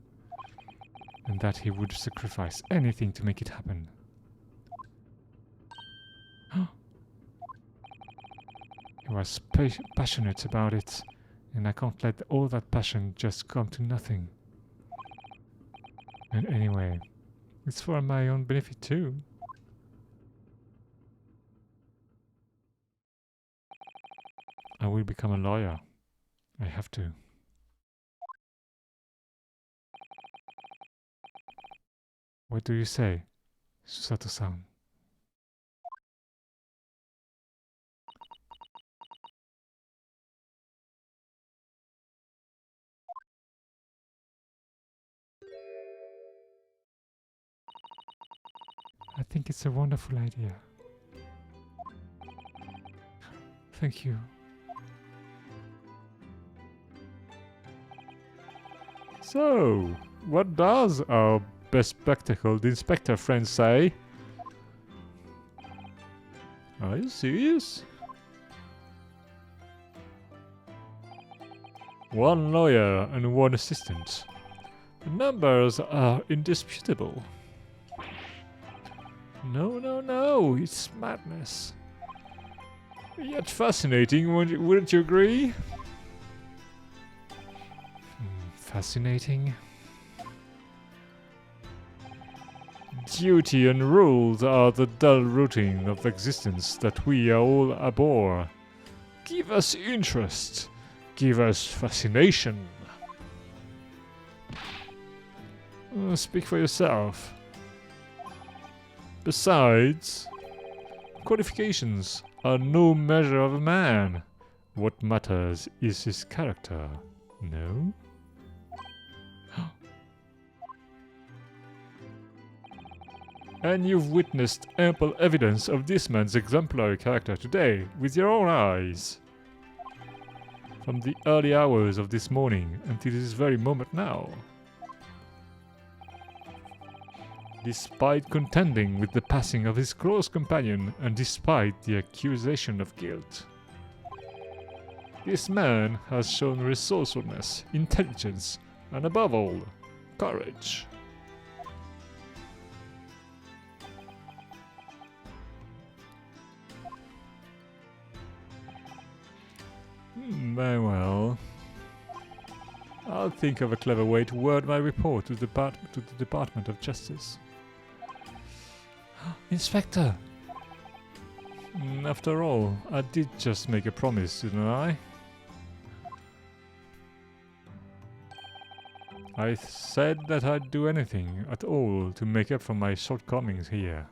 and that he would sacrifice anything to make it happen. He was passionate about it, and I can't let all that passion just come to nothing. And anyway, it's for my own benefit too. I will become a lawyer. I have to. What do you say, Susato-san? I think it's a wonderful idea. Thank you. So, what does our bespectacled inspector friend say? Are you serious? One lawyer and one assistant. The numbers are indisputable. No, it's madness. Yet fascinating, wouldn't you agree? Fascinating. Duty and rules are the dull routine of existence that we are all abhor. Give us interest. Give us fascination. Speak for yourself. Besides, qualifications are no measure of a man. What matters is his character, no? And you've witnessed ample evidence of this man's exemplary character today, with your own eyes. From the early hours of this morning until this very moment now. Despite contending with the passing of his close companion and despite the accusation of guilt. This man has shown resourcefulness, intelligence, and above all, courage. Very well. I'll think of a clever way to word my report to the Department of Justice. Inspector! After all, I did just make a promise, didn't I? I said that I'd do anything at all to make up for my shortcomings here.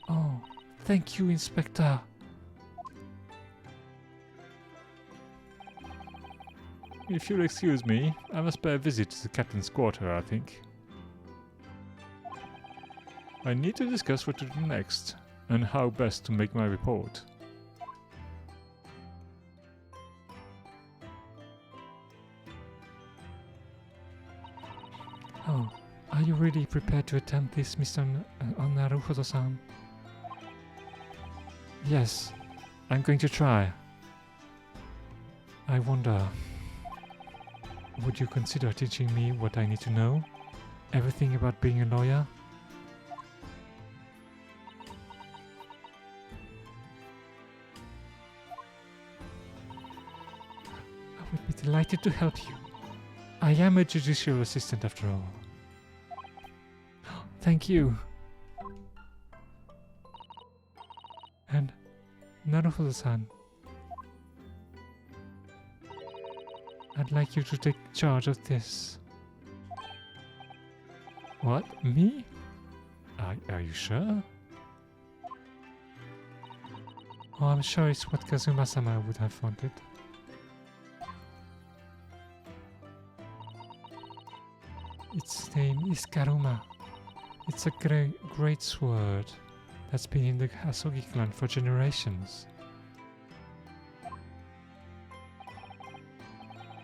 Oh, thank you, Inspector. If you'll excuse me, I must pay a visit to the captain's quarter, I think. I need to discuss what to do next, and how best to make my report. Oh, are you really prepared to attempt this, Mr. Naruhodo-san? Yes, I'm going to try. I wonder... Would you consider teaching me what I need to know? Everything about being a lawyer? I would be delighted to help you. I am a judicial assistant after all. Thank you. And Naruhodo-san, I'd like you to take charge of this. What? Me? Are you sure? Oh, I'm sure it's what Kazuma-sama would have wanted. Its name is Karuma. It's a great sword that's been in the Hasogi clan for generations.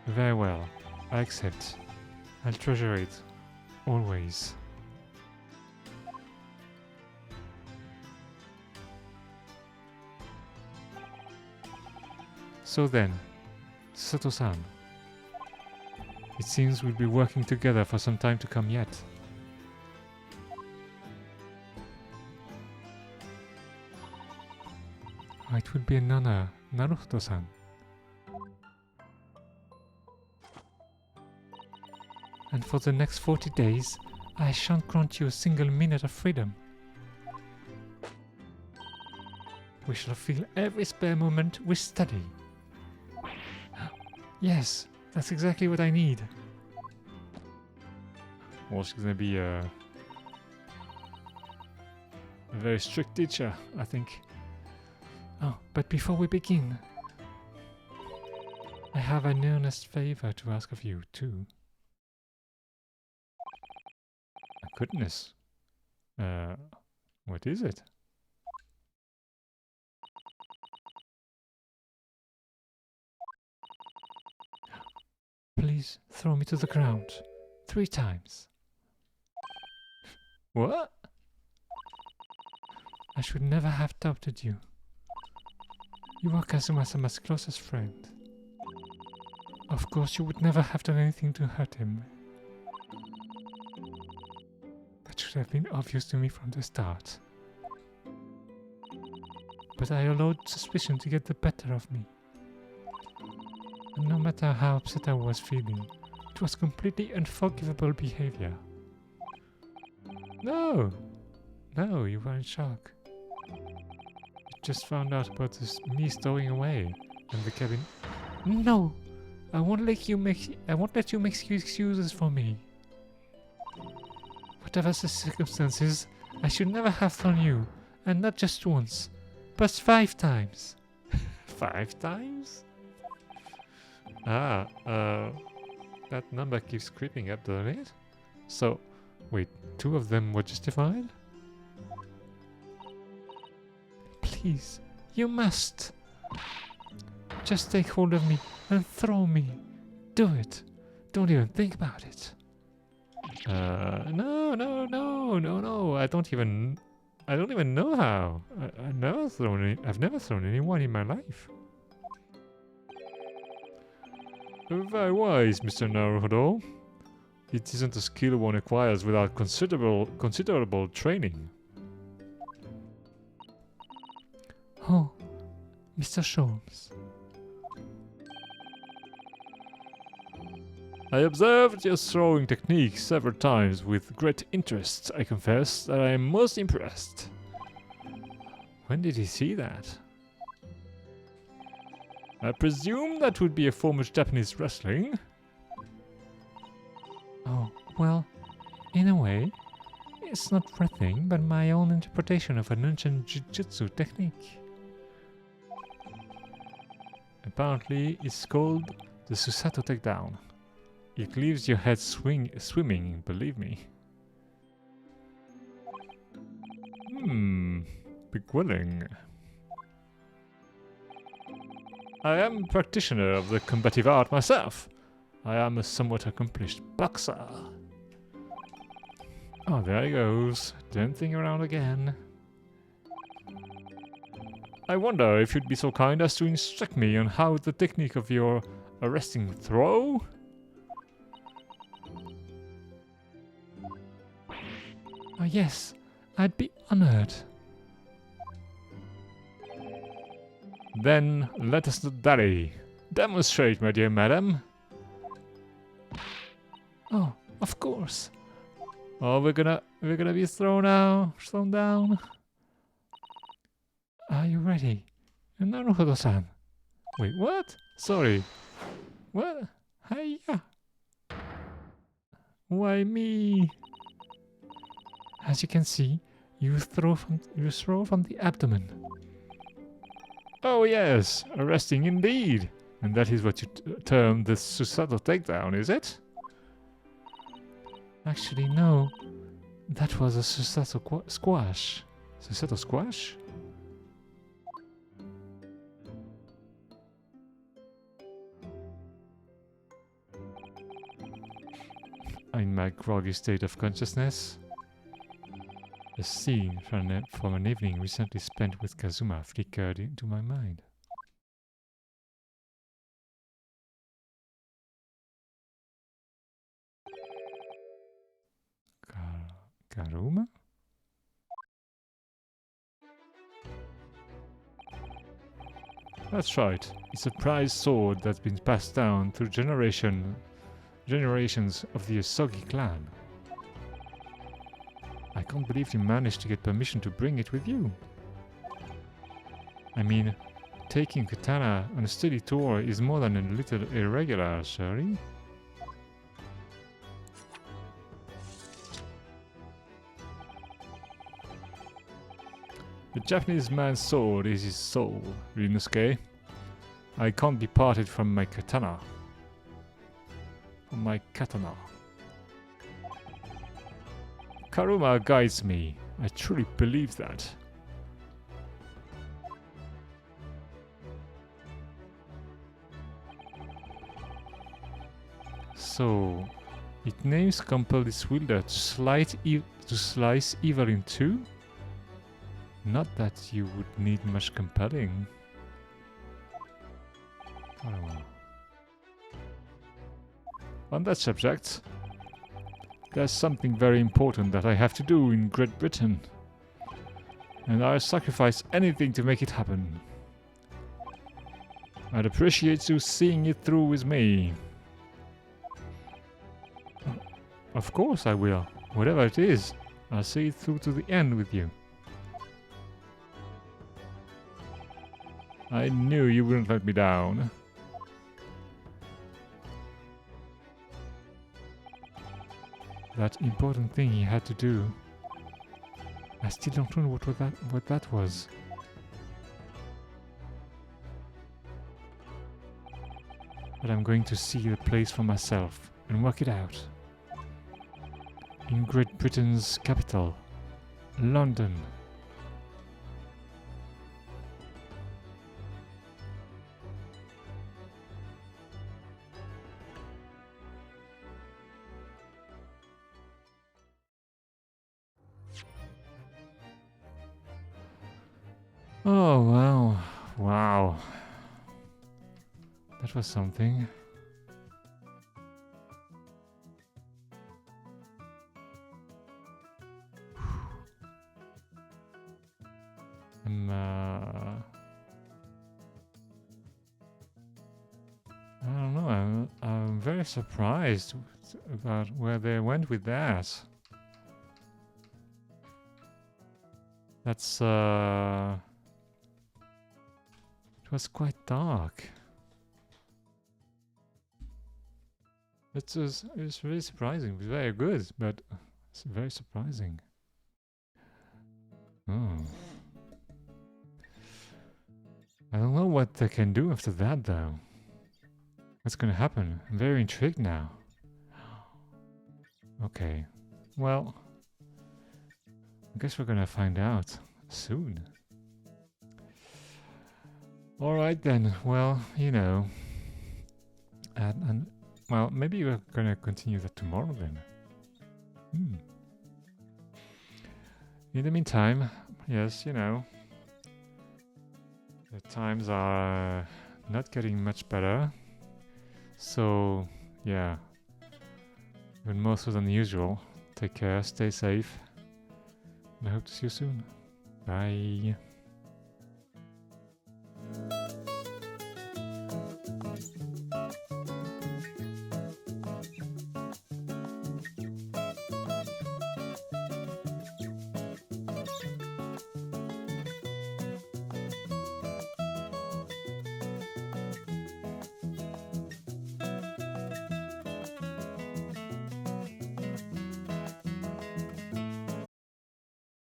Very well, I accept. I'll treasure it. Always. So then, Sato-san, It seems we'll be working together for some time to come yet. Oh, it will be an honor, Naruto-san. And for the next 40 days, I shan't grant you a single minute of freedom. We shall fill every spare moment with study. Yes, that's exactly what I need. Well, she's gonna be a very strict teacher, I think. Oh, but before we begin, I have an earnest favor to ask of you, too. My goodness. What is it? Please throw me to the ground 3 times. What? I should never have doubted you. You are Kazuma-sama's closest friend. Of course, you would never have done anything to hurt him. That should have been obvious to me from the start. But I allowed suspicion to get the better of me. And no matter how upset I was feeling, it was completely unforgivable behavior. No! No, you were in shock. You just found out about this me stowing away in the cabin. No! I won't let you make excuses for me. Whatever the circumstances, I should never have thrown you, and not just once, but 5 times. 5 times? Ah, that number keeps creeping up, doesn't it? So, wait, 2 of them were justified? Please, you must. Just take hold of me and throw me. Do it. Don't even think about it. No. I don't even know how. I've never thrown anyone in my life. Very wise, Mr. Naruto. It isn't a skill one acquires without considerable training. Oh, Mr. Sholmes. I observed your throwing technique several times with great interest. I confess that I am most impressed. When did he see that? I presume that would be a form of Japanese wrestling. Oh, well, in a way, it's not wrestling, but my own interpretation of an ancient jiu-jitsu technique. Apparently, it's called the Susato takedown. It leaves your head swimming, believe me. Beguiling. I am a practitioner of the combative art myself. I am a somewhat accomplished boxer. Oh, there he goes, dancing around again. I wonder if you'd be so kind as to instruct me on how the technique of your arresting throw? Oh yes, I'd be honored. Then let us not dally. Demonstrate, my dear madam. Oh, of course. Oh, we're gonna be thrown down. Are you ready? Naruto-san. Wait, what? Sorry. What? Hiya. Why me? As you can see, you throw from the abdomen. Oh yes, arresting indeed. And that is what you term the Susato takedown, is it? Actually, no. That was a Susato squash. Susato squash? In my groggy state of consciousness, a scene from an evening recently spent with Kazuma flickered into my mind. Karuma? That's right. It's a prized sword that's been passed down through generations of the Asogi clan. I can't believe you managed to get permission to bring it with you. I mean, taking katana on a steady tour is more than a little irregular, sorry. The Japanese man's sword is his soul, Ryunosuke. I can't be parted from my katana. From my katana. Karuma guides me. I truly believe that. So, it names compel this wielder to slice evil in two? Not that you would need much compelling. Karuma. On that subject, there's something very important that I have to do in Great Britain. And I'll sacrifice anything to make it happen. I'd appreciate you seeing it through with me. Of course I will. Whatever it is, I'll see it through to the end with you. I knew you wouldn't let me down. That important thing he had to do. I still don't know what that was. But I'm going to see the place for myself and work it out. In Great Britain's capital, London. Oh, wow. Wow. That was something. I don't know. I'm very surprised about where they went with that. That's it was quite dark. It's really surprising. It was very good, but it's very surprising. Oh. I don't know what they can do after that, though. What's gonna happen? I'm very intrigued now. Okay. Well, I guess we're gonna find out soon. Alright then, well, you know. And well, maybe we're gonna continue that tomorrow then. In the meantime, yes, you know. The times are not getting much better. So, yeah. Even more so than usual. Take care, stay safe. And I hope to see you soon. Bye.